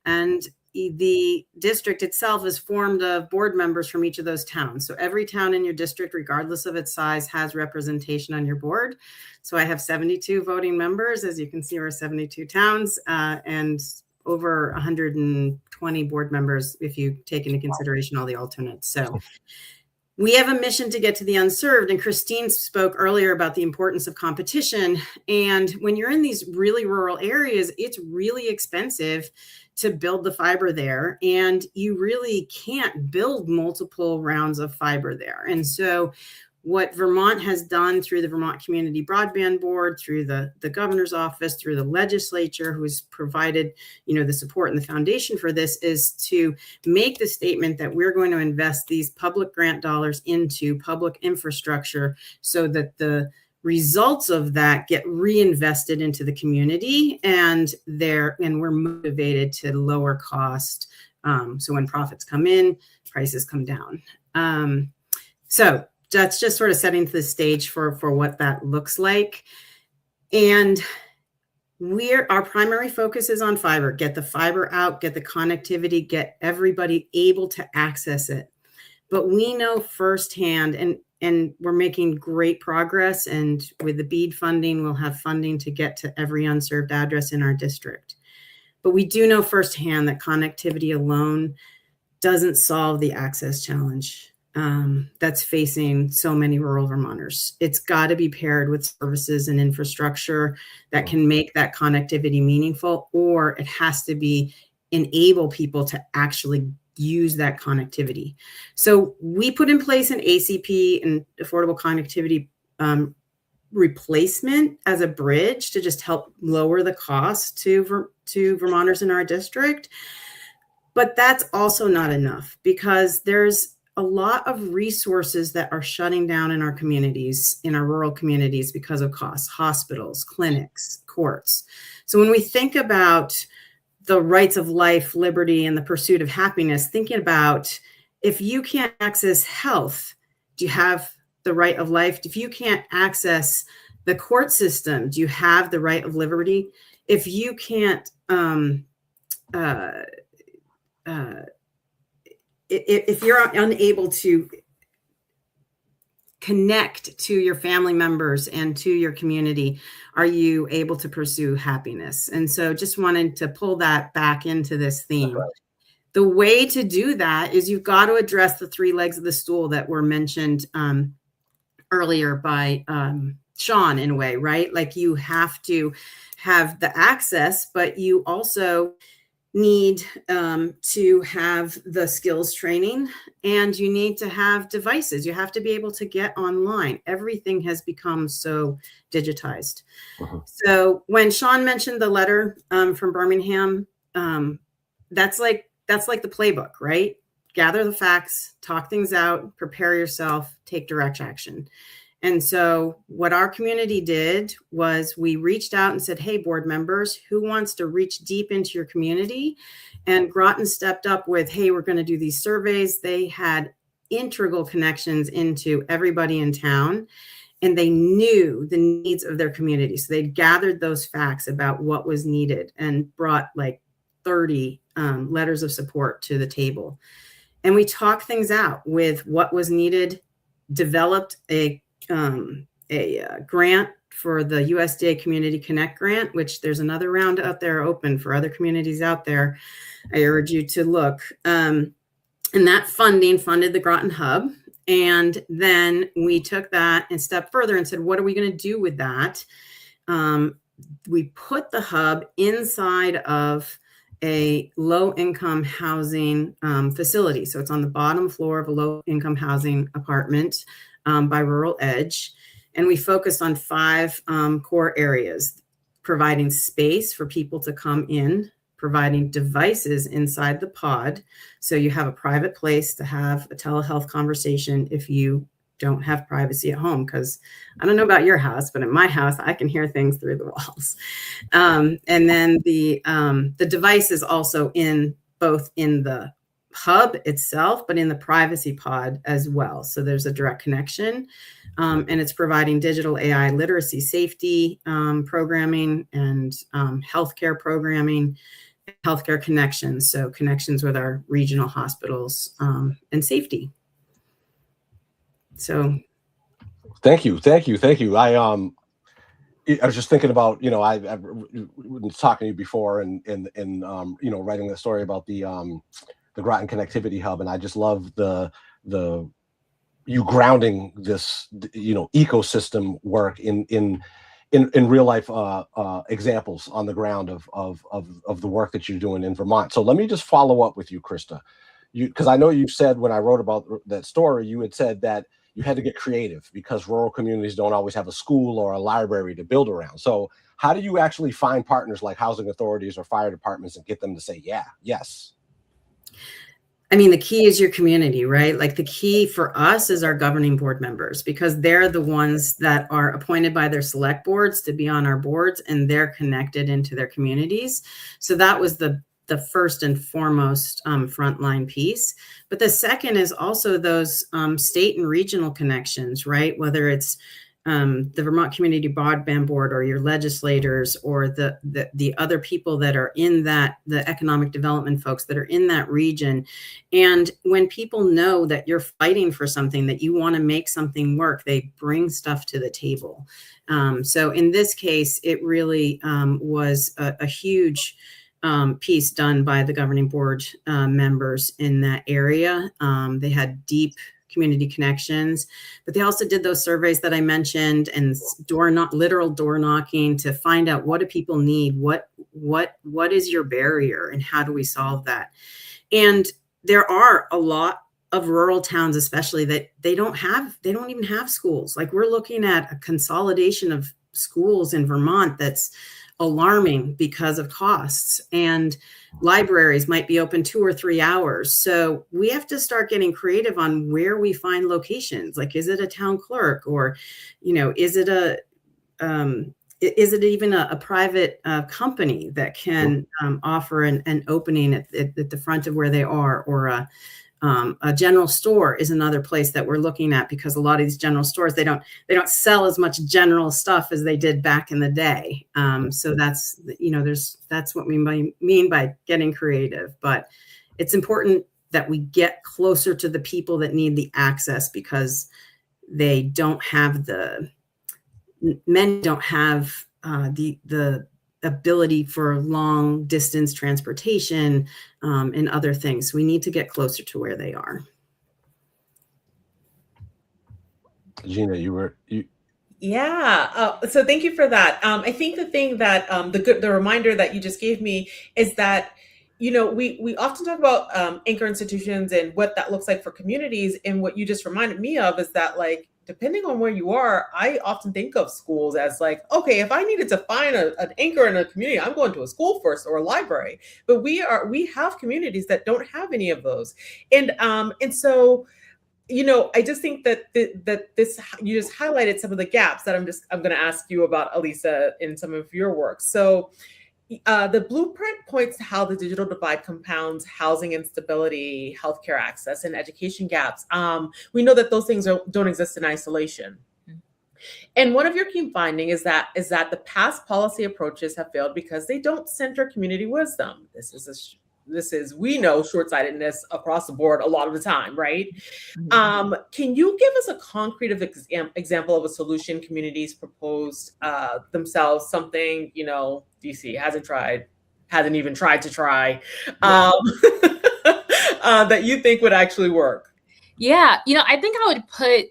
And the district itself is formed of board members from each of those towns. So every town in your district, regardless of its size, has representation on your board. So I have 72 voting members. As you can see, we're 72 towns and over 120 board members if you take into consideration all the alternates. So we have a mission to get to the unserved. And Christine spoke earlier about the importance of competition. And when you're in these really rural areas, it's really expensive to build the fiber there. And you really can't build multiple rounds of fiber there. And so what Vermont has done through the Vermont Community Broadband Board, through the governor's office, through the legislature, who's provided, the support and the foundation for this, is to make the statement that we're going to invest these public grant dollars into public infrastructure so that the results of that get reinvested into the community, and we're motivated to lower cost. So when profits come in, prices come down. So that's just sort of setting the stage for what that looks like. And our primary focus is on fiber. Get the fiber out, get the connectivity, get everybody able to access it. But we know firsthand, and we're making great progress. And with the BEAD funding, we'll have funding to get to every unserved address in our district. But we do know firsthand that connectivity alone doesn't solve the access challenge that's facing so many rural Vermonters. It's got to be paired with services and infrastructure that can make that connectivity meaningful, or it has to enable people to actually use that connectivity. So we put in place an ACP and affordable connectivity replacement as a bridge to just help lower the cost to Vermonters in our district. But that's also not enough, because there's a lot of resources that are shutting down in our communities, in our rural communities, because of costs: hospitals, clinics, courts. So when we think about the rights of life, liberty, and the pursuit of happiness, thinking about, if you can't access health, do you have the right of life? If you can't access the court system, do you have the right of liberty? If you can't, if you're unable to connect to your family members and to your community, are you able to pursue happiness? And so just wanted to pull that back into this theme. the way to do that is you've got to address the three legs of the stool that were mentioned earlier by Sean, in a way, right? Like you have to have the access, but you also need to have the skills training, and you need to have devices. You have to be able to get online. Everything has become so digitized. So when Sean mentioned the letter from Birmingham, that's like the playbook, right? Gather the facts, talk things out, prepare yourself, take direct action. And so what our community did was we reached out and said, hey, board members, who wants to reach deep into your community? And Groton stepped up with, hey, we're going to do these surveys. They had integral connections into everybody in town, and they knew the needs of their community. So they gathered those facts about what was needed and brought like 30 letters of support to the table. And we talked things out with what was needed, developed a grant for the USDA Community Connect grant, which there's another round out there open for other communities out there. I urge you to look. And that funding funded the Groton Hub. And then we took that and stepped further and said, what are we going to do with that? We put the hub inside of a low-income housing facility. So it's on the bottom floor of a low-income housing apartment by Rural Edge. And we focused on 5 core areas: providing space for people to come in, providing devices inside the pod, so you have a private place to have a telehealth conversation if you don't have privacy at home. Because I don't know about your house, but in my house, I can hear things through the walls. And then the device is also both in the hub itself, but in the privacy pod as well. So there's a direct connection, and it's providing digital AI literacy, safety programming, and healthcare programming, healthcare connections. So connections with our regional hospitals and safety. So, thank you. I was just thinking about, I've been talking to you before, and writing the story about the Groton Connectivity Hub, and I just love the you grounding this ecosystem work in real life examples on the ground of the work that you're doing in Vermont. So let me just follow up with you, Krista, because I know you said when I wrote about that story, you had said that you had to get creative because rural communities don't always have a school or a library to build around. So how do you actually find partners like housing authorities or fire departments and get them to say, yeah, yes? I mean, the key is your community, right? Like the key for us is our governing board members, because they're the ones that are appointed by their select boards to be on our boards, and they're connected into their communities. So that was the first and foremost frontline piece. But the second is also those state and regional connections, right? Whether it's the Vermont Community Broadband Board or your legislators or the other people that are in that, the economic development folks that are in that region. And when people know that you're fighting for something, that you want to make something work, they bring stuff to the table. So in this case, it really was a huge piece done by the governing board members in that area. They had deep community connections, but they also did those surveys that I mentioned and literal door knocking to find out, what do people need? What is your barrier, and how do we solve that? And there are a lot of rural towns, especially, that they don't even have schools. Like, we're looking at a consolidation of schools in Vermont that's alarming because of costs, and libraries might be open 2 or 3 hours. So we have to start getting creative on where we find locations. Like, is it a town clerk, or, is it even a private company that can offer an opening at the front of where they are, or a general store is another place that we're looking at, because a lot of these general stores, they don't sell as much general stuff as they did back in the day. So that's what we mean by getting creative. But it's important that we get closer to the people that need the access, because many don't have the ability for long distance transportation and other things. We need to get closer to where they are. Gina, Yeah. So thank you for that. I think the thing that the reminder that you just gave me is that, we often talk about anchor institutions and what that looks like for communities. And what you just reminded me of is that, like, depending on where you are, I often think of schools as like, okay, if I needed to find an anchor in a community, I'm going to a school first or a library. But we have communities that don't have any of those, and so. I just think that this you just highlighted some of the gaps that I'm going to ask you about, Elisa, in some of your work. So the blueprint points to how the digital divide compounds housing instability, healthcare access, and education gaps. We know that those things don't exist in isolation. And one of your key findings is that the past policy approaches have failed because they don't center community wisdom. This is, we know, short-sightedness across the board a lot of the time, right? Mm-hmm. Can you give us a concrete example of a solution communities proposed themselves, something, DC hasn't even tried to try, that you think would actually work? Yeah, I think I would put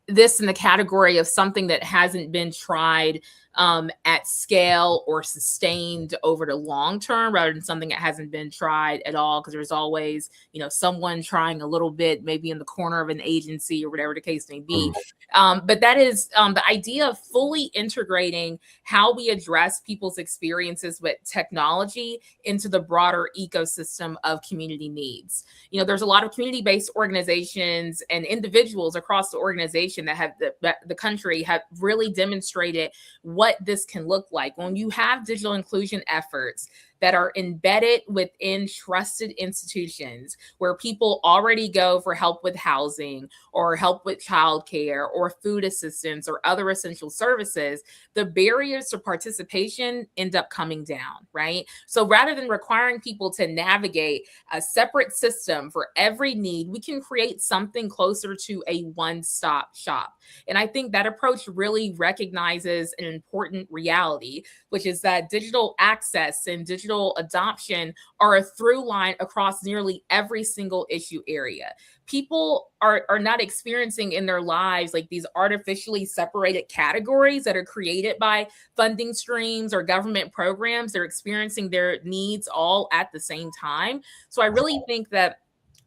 this in the category of something that hasn't been tried at scale or sustained over the long term, rather than something that hasn't been tried at all, because there's always, someone trying a little bit, maybe in the corner of an agency or whatever the case may be. But that is the idea of fully integrating how we address people's experiences with technology into the broader ecosystem of community needs. There's a lot of community-based organizations and individuals across the organization that have the country have really demonstrated what this can look like when you have digital inclusion efforts that are embedded within trusted institutions where people already go for help with housing or help with childcare or food assistance or other essential services. The barriers to participation end up coming down, right? So rather than requiring people to navigate a separate system for every need, we can create something closer to a one-stop shop. And I think that approach really recognizes an important reality, which is that digital access and digital adoption are a through line across nearly every single issue area. People are not experiencing in their lives like these artificially separated categories that are created by funding streams or government programs. They're experiencing their needs all at the same time. So I really think that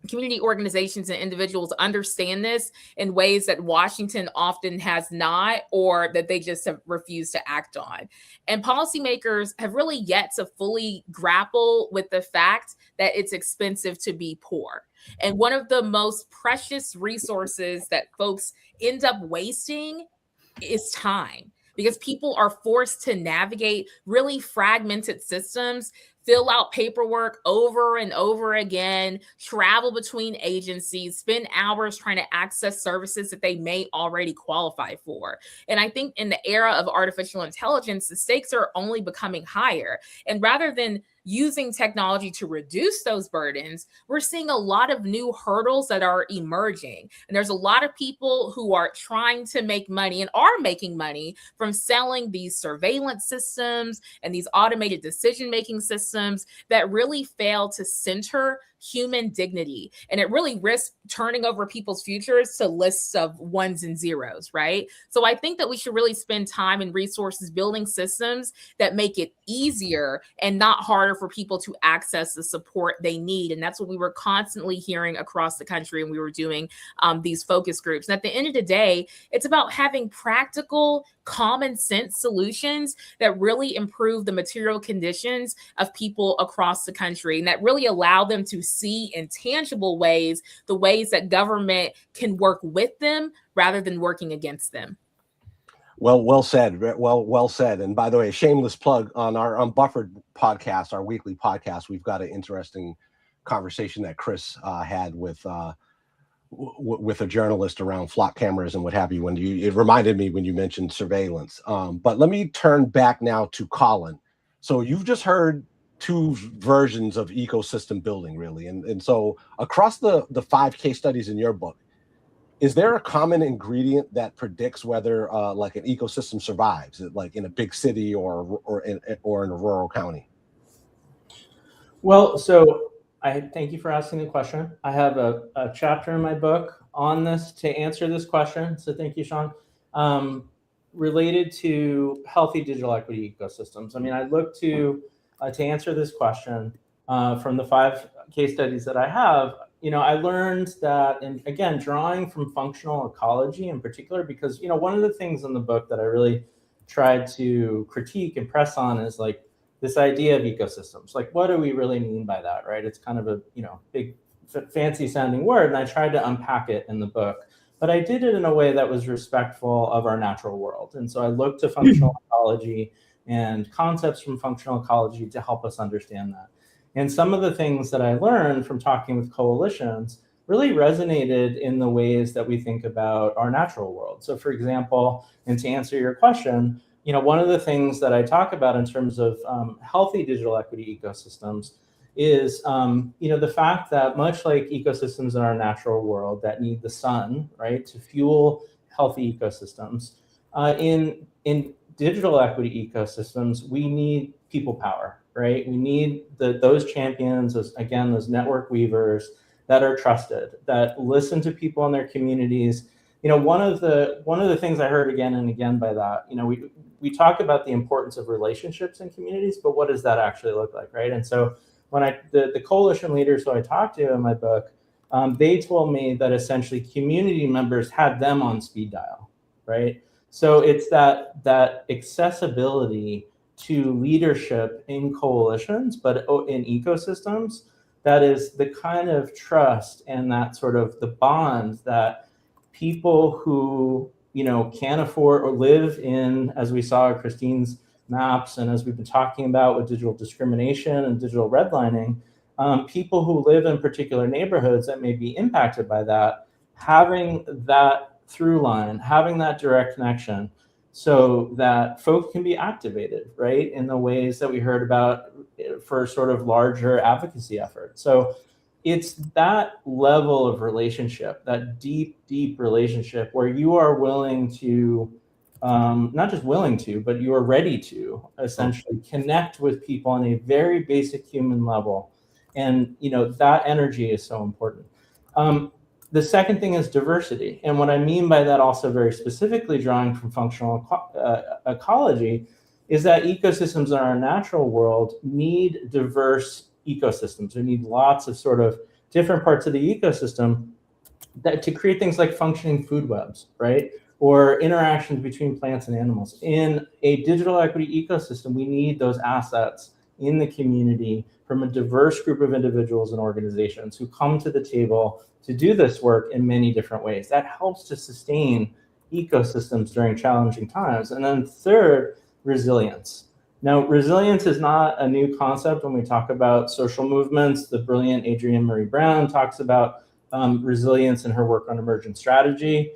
community organizations and individuals understand this in ways that Washington often has not, or that they just have refused to act on. And policymakers have really yet to fully grapple with the fact that it's expensive to be poor. And one of the most precious resources that folks end up wasting is time, because people are forced to navigate really fragmented systems, fill out paperwork over and over again, travel between agencies, spend hours trying to access services that they may already qualify for. And I think in the era of artificial intelligence, the stakes are only becoming higher. And rather than using technology to reduce those burdens, we're seeing a lot of new hurdles that are emerging. And there's a lot of people who are trying to make money and are making money from selling these surveillance systems and these automated decision-making systems that really fail to center human dignity. And it really risks turning over people's futures to lists of ones and zeros, right? So I think that we should really spend time and resources building systems that make it easier and not harder for people to access the support they need. And that's what we were constantly hearing across the country when we were doing these focus groups. And at the end of the day, it's about having practical, common sense solutions that really improve the material conditions of people across the country, and that really allow them to see in tangible ways the ways that government can work with them rather than working against them. Well said. Well said. And by the way, shameless plug on our Unbuffered podcast, our weekly podcast. We've got an interesting conversation that Chris had with a journalist around flock cameras and what have you. It reminded me when you mentioned surveillance. But let me turn back now to Colin. So you've just heard two versions of ecosystem building, really, and so across the 5 case studies in your book, is there a common ingredient that predicts whether like an ecosystem survives, like in a big city or in a rural county? Well, so I thank you for asking the question. I have a chapter in my book on this to answer this question. So thank you, Sean. Related to healthy digital equity ecosystems. I mean, I look to answer this question from the 5 case studies that I have. You know, I learned that, and again, drawing from functional ecology in particular, because, you know, one of the things in the book that I really tried to critique and press on is like this idea of ecosystems. Like, what do we really mean by that, right? It's kind of a, you know, big fancy sounding word, and I tried to unpack it in the book. But I did it in a way that was respectful of our natural world. And so I looked to functional ecology and concepts from functional ecology to help us understand that. And some of the things that I learned from talking with coalitions really resonated in the ways that we think about our natural world. So for example, and to answer your question, you know, one of the things that I talk about in terms of healthy digital equity ecosystems is, you know, the fact that much like ecosystems in our natural world that need the sun, right, to fuel healthy ecosystems, in digital equity ecosystems, we need people power, right? We need those champions, those network weavers that are trusted, that listen to people in their communities. You know, one of the things I heard again and again by that, you know, we talk about the importance of relationships in communities, but what does that actually look like, right? And so when the coalition leaders who I talked to in my book, they told me that essentially community members had them on speed dial, right? So it's that accessibility to leadership in coalitions, but in ecosystems, that is the kind of trust and that sort of the bond that people who, you know, can afford or live in, as we saw Christine's maps and as we've been talking about with digital discrimination and digital redlining, people who live in particular neighborhoods that may be impacted by that, having that through line, having that direct connection so that folks can be activated, right, in the ways that we heard about for sort of larger advocacy efforts. So it's that level of relationship, that deep, deep relationship where you are willing to, not just willing to, but you are ready to essentially connect with people on a very basic human level. And, you know, that energy is so important. The second thing is diversity. And what I mean by that, also very specifically drawing from functional ecology, is that ecosystems in our natural world need diverse ecosystems. We need lots of sort of different parts of the ecosystem that to create things like functioning food webs, right? Or interactions between plants and animals. In a digital equity ecosystem, we need those assets in the community from a diverse group of individuals and organizations who come to the table to do this work in many different ways. That helps to sustain ecosystems during challenging times. And then third, resilience. Now, resilience is not a new concept when we talk about social movements. The brilliant Adrienne Marie Brown talks about resilience in her work on emergent strategy.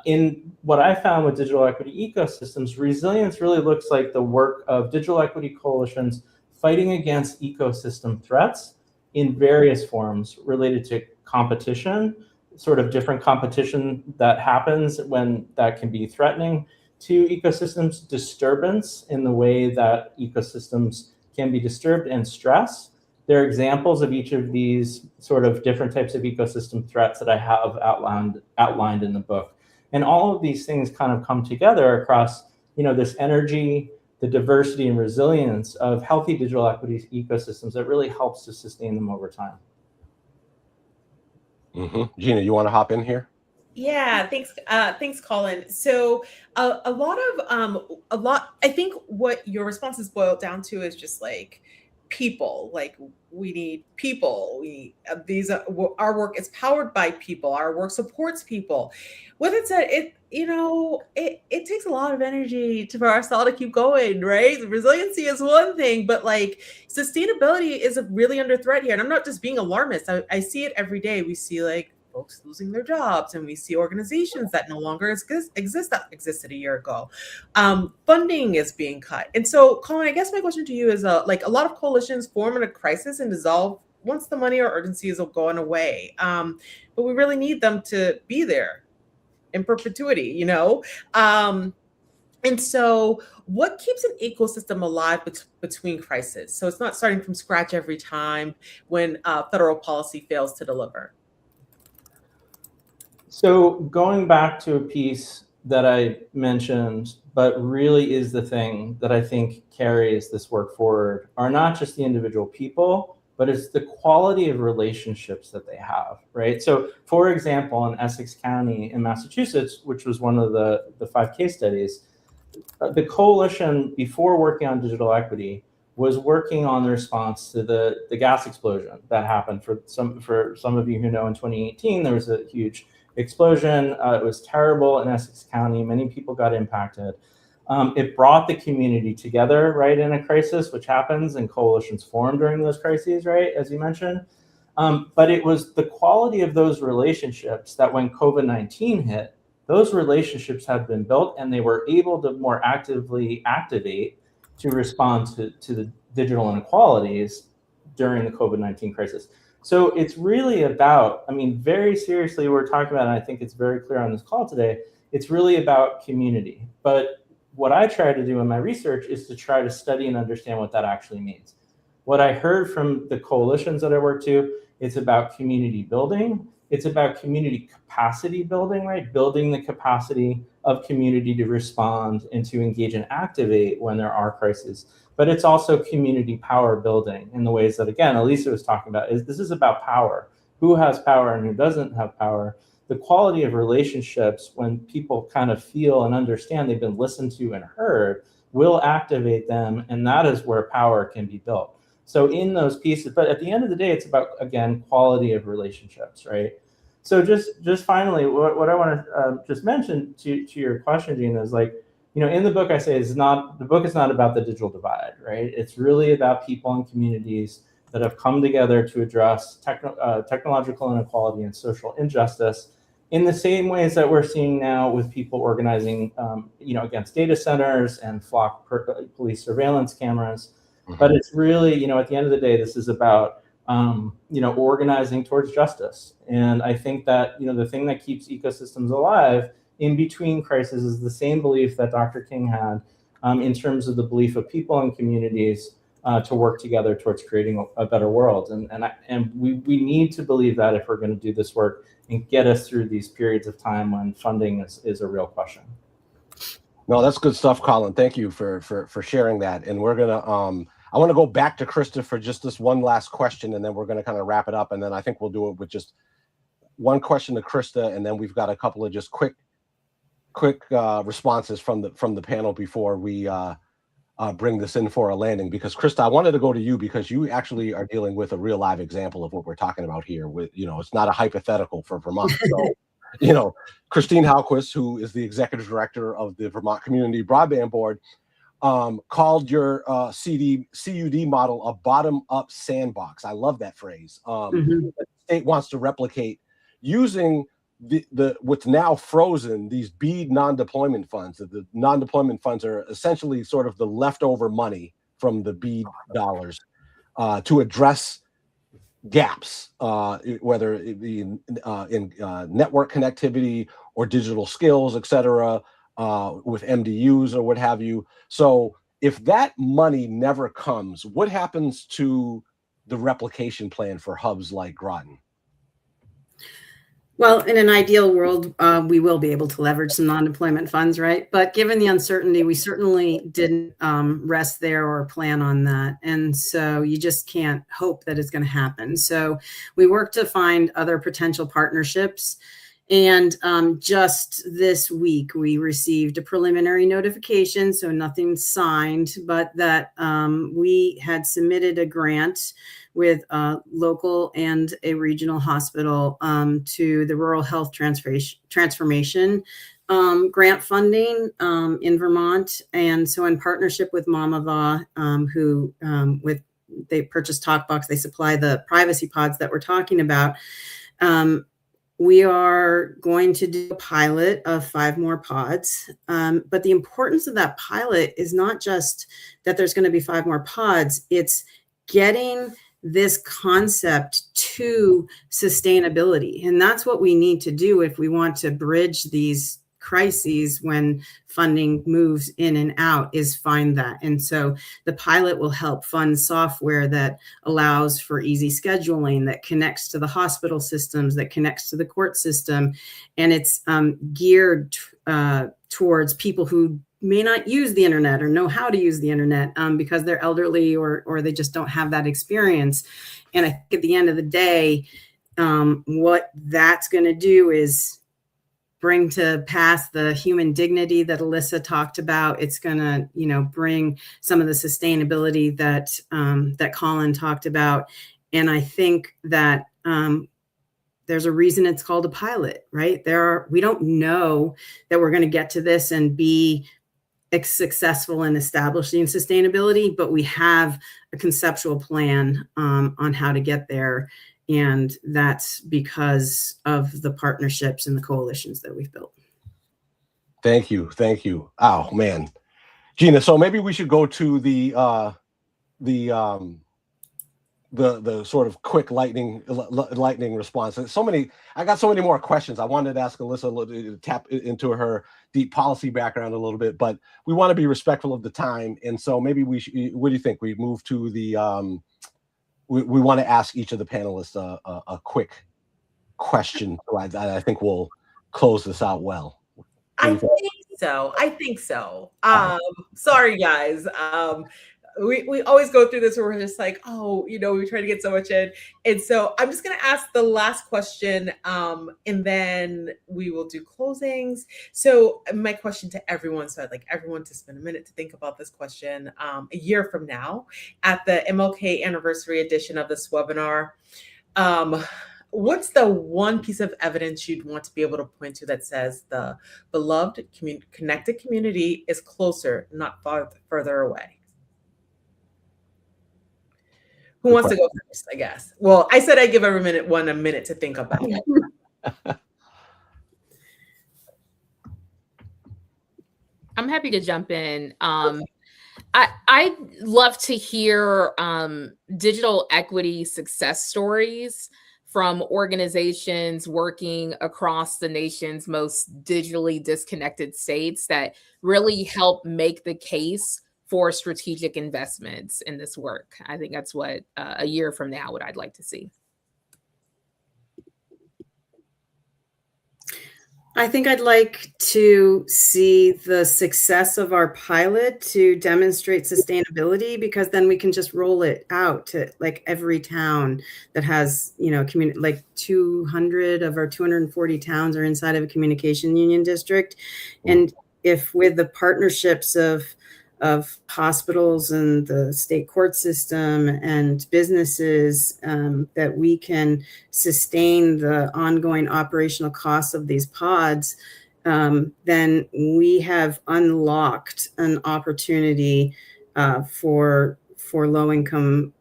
In what I found with digital equity ecosystems, resilience really looks like the work of digital equity coalitions fighting against ecosystem threats in various forms related to competition, sort of different competition that happens when that can be threatening to ecosystems, disturbance in the way that ecosystems can be disturbed, and stress. There are examples of each of these sort of different types of ecosystem threats that I have outlined in the book. And all of these things kind of come together across, you know, this energy, the diversity and resilience of healthy digital equity ecosystems that really helps to sustain them over time. Gina, you want to hop in here? Yeah, thanks, Colin. So a lot, I think what your responses boiled down to is just like people. Like we need people. Our work is powered by people. Our work supports people. With it said, it takes a lot of energy for us all to keep going, right? Resiliency is one thing, but like sustainability is really under threat here. And I'm not just being alarmist. I see it every day. We see like folks losing their jobs, and we see organizations that no longer exist that existed a year ago. Funding is being cut. And so, Colin, I guess my question to you is like a lot of coalitions form in a crisis and dissolve once the money or urgency is going away. But we really need them to be there. in perpetuity, you know? And so what keeps an ecosystem alive between crises? So it's not starting from scratch every time when federal policy fails to deliver. So going back to a piece that I mentioned, but really is the thing that I think carries this work forward, are not just the individual people, but it's the quality of relationships that they have, right? So for example, in Essex County in Massachusetts, which was one of the 5 case studies, the coalition, before working on digital equity, was working on the response to the gas explosion that happened. For some of you who know, in 2018, there was a huge explosion. It was terrible in Essex County. Many people got impacted. It brought the community together, right, in a crisis, which happens, and coalitions form during those crises, right, as you mentioned. But it was the quality of those relationships that when COVID-19 hit, those relationships had been built and they were able to more actively activate to respond to the digital inequalities during the COVID-19 crisis. So it's really about, I mean, very seriously, we're talking about, and I think it's very clear on this call today, it's really about community. But what I try to do in my research is to try to study and understand what that actually means. What I heard from the coalitions that I work to, it's about community building. It's about community capacity building, right? Building the capacity of community to respond and to engage and activate when there are crises. But it's also community power building in the ways that, again, Elisa was talking about. This is about power. Who has power and who doesn't have power? The quality of relationships, when people kind of feel and understand they've been listened to and heard, will activate them, and that is where power can be built. So in those pieces, but at the end of the day, it's about, again, quality of relationships, right? So just finally, what I want to just mention to your question, Gina, is like, you know, in the book I say the book is not about the digital divide, right? It's really about people and communities that have come together to address technological inequality and social injustice in the same ways that we're seeing now with people organizing, you know, against data centers and flock police surveillance cameras. Mm-hmm. But it's really, you know, at the end of the day, this is about, you know, organizing towards justice. And I think that, you know, the thing that keeps ecosystems alive in between crises is the same belief that Dr. King had in terms of the belief of people and communities to work together towards creating a better world. And we need to believe that if we're going to do this work and get us through these periods of time when funding is a real question. No, that's good stuff, Colin. Thank you for sharing that. And we're gonna I want to go back to Krista for just this one last question, and then we're gonna kind of wrap it up. And then I think we'll do it with just one question to Krista, and then we've got a couple of just quick responses from the panel before we bring this in for a landing. Because Krista, I wanted to go to you because you actually are dealing with a real live example of what we're talking about here. With, you know, it's not a hypothetical for Vermont. So, you know, Christine Halquist, who is the executive director of the Vermont Community Broadband Board, called your CUD model a bottom-up sandbox. I love that phrase. The state wants to replicate using the what's now frozen, these BEAD non-deployment funds. The non-deployment funds are essentially sort of the leftover money from the BEAD dollars to address gaps, whether it be in network connectivity or digital skills, et cetera, with MDUs or what have you. So if that money never comes, what happens to the replication plan for hubs like Groton? Well, in an ideal world, we will be able to leverage some non-deployment funds, right? But given the uncertainty, we certainly didn't rest there or plan on that. And so you just can't hope that it's going to happen. So we work to find other potential partnerships. And just this week, we received a preliminary notification, so nothing's signed, but that we had submitted a grant with a local and a regional hospital to the Rural Health Transformation grant funding in Vermont. And so in partnership with Mamava, who they purchased TalkBox, they supply the privacy pods that we're talking about. We are going to do a pilot of 5 more pods. But the importance of that pilot is not just that there's going to be 5 more pods, it's getting this concept to sustainability. And that's what we need to do if we want to bridge these crises when funding moves in and out, is find that. And so the pilot will help fund software that allows for easy scheduling, that connects to the hospital systems, that connects to the court system. And it's geared towards people who may not use the internet or know how to use the internet because they're elderly or they just don't have that experience. And I think at the end of the day, what that's going to do is bring to pass the human dignity that Alyssa talked about. It's going to, bring some of the sustainability that that Colin talked about. And I think that there's a reason it's called a pilot, right? We don't know that we're going to get to this and be successful in establishing sustainability, but we have a conceptual plan on how to get there. And that's because of the partnerships and the coalitions that we've built. Thank you. Thank you. Oh, man. Gina, so maybe we should go to the sort of quick lightning response. I got so many more questions. I wanted to ask Alyssa to tap into her deep policy background a little bit, but we want to be respectful of the time. And so maybe we should, what do you think? We move to the, we want to ask each of the panelists a quick question. So I think we'll close this out well. I think so. Sorry, guys. We always go through this where we're just like, we try to get so much in. And so I'm just going to ask the last question and then we will do closings. So my question to everyone, so I'd like everyone to spend a minute to think about this question a year from now at the MLK anniversary edition of this webinar. What's the one piece of evidence you'd want to be able to point to that says the beloved connected community is closer, not further away? Who wants to go first, I guess? Well, I said I'd give everyone a minute to think about it. I'm happy to jump in. I'd love to hear digital equity success stories from organizations working across the nation's most digitally disconnected states that really help make the case for strategic investments in this work. I think that's what a year from now, what I'd like to see. I think I'd like to see the success of our pilot to demonstrate sustainability, because then we can just roll it out to like every town that has, community, like 200 of our 240 towns are inside of a communication union district. And if with the partnerships of hospitals and the state court system and businesses, that we can sustain the ongoing operational costs of these pods, then we have unlocked an opportunity for low-income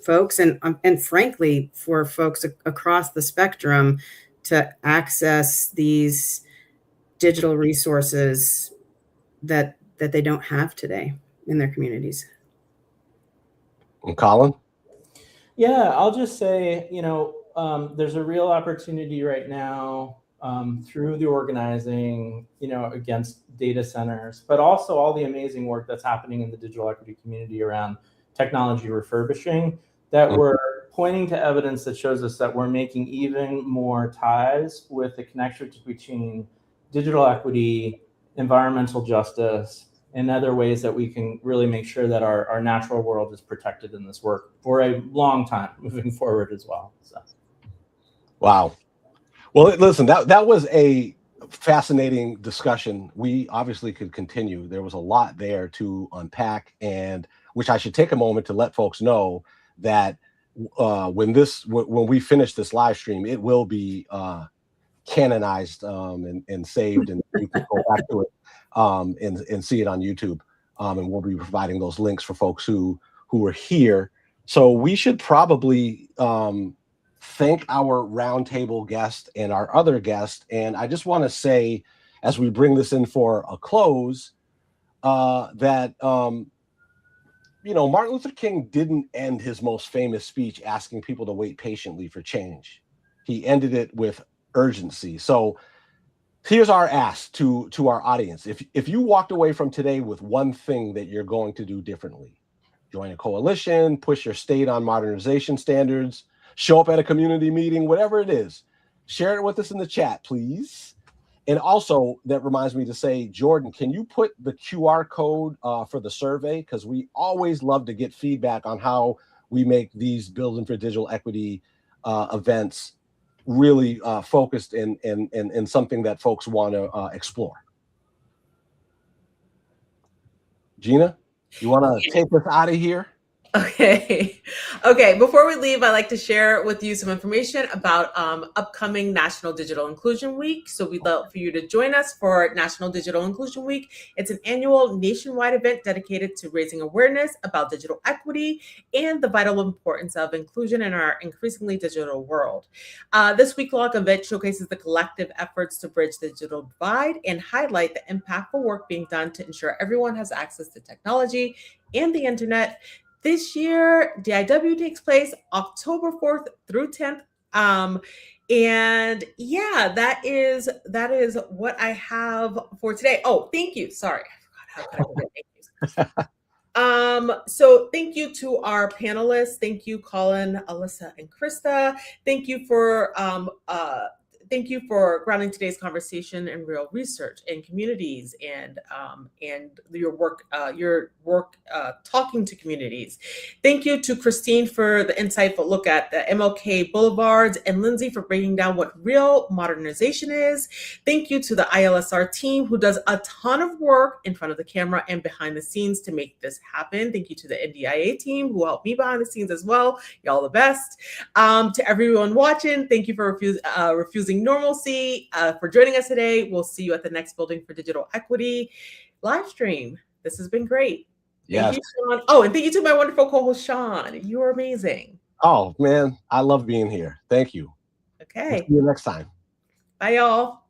folks and frankly for folks across the spectrum to access these digital resources that they don't have today in their communities. And Colin? Yeah, I'll just say, there's a real opportunity right now through the organizing, against data centers, but also all the amazing work that's happening in the digital equity community around technology refurbishing, that we're pointing to evidence that shows us that we're making even more ties with the connection between digital equity, environmental justice, and other ways that we can really make sure that our natural world is protected in this work for a long time moving forward as well. So. Wow. Well, listen, that was a fascinating discussion. We obviously could continue. There was a lot there to unpack, and which I should take a moment to let folks know that when we finish this live stream, it will be canonized and saved, and you can go back to it and see it on YouTube. And we'll be providing those links for folks who are here. So we should probably thank our roundtable guest and our other guest. And I just want to say, as we bring this in for a close, that Martin Luther King didn't end his most famous speech asking people to wait patiently for change. He ended it with urgency. So here's our ask to our audience. If you walked away from today with one thing that you're going to do differently, join a coalition, push your state on modernization standards, show up at a community meeting, whatever it is, share it with us in the chat, please. And also, that reminds me to say, Jordan, can you put the QR code for the survey? Because we always love to get feedback on how we make these Building for Digital Equity events really focused and something that folks want to explore. Gina, you want to take us out of here? Okay. Before we leave, I'd like to share with you some information about upcoming National Digital Inclusion Week. So we'd love for you to join us for National Digital Inclusion Week. It's an annual nationwide event dedicated to raising awareness about digital equity and the vital importance of inclusion in our increasingly digital world. This week-long event showcases the collective efforts to bridge the digital divide and highlight the impactful work being done to ensure everyone has access to technology and the internet. This year, DIW takes place October 4th through 10th. And yeah, that is what I have for today. Oh, thank you. Sorry, I forgot how could I forget. Thank you. So thank you to our panelists. Thank you, Colin, Alyssa, and Krista. Thank you for grounding today's conversation in real research and communities and your work talking to communities. Thank you to Christine for the insightful look at the MLK Boulevards and Lindsay for breaking down what real modernization is. Thank you to the ILSR team who does a ton of work in front of the camera and behind the scenes to make this happen. Thank you to the NDIA team who helped me behind the scenes as well. Y'all the best. To everyone watching, thank you for refusing normalcy, for joining us today. We'll see you at the next Building for Digital Equity live stream. This has been great. Yes. Thank you, Sean. Oh, and thank you to my wonderful co-host, Sean. You are amazing. Oh, man, I love being here. Thank you. Okay. We'll see you next time. Bye, y'all.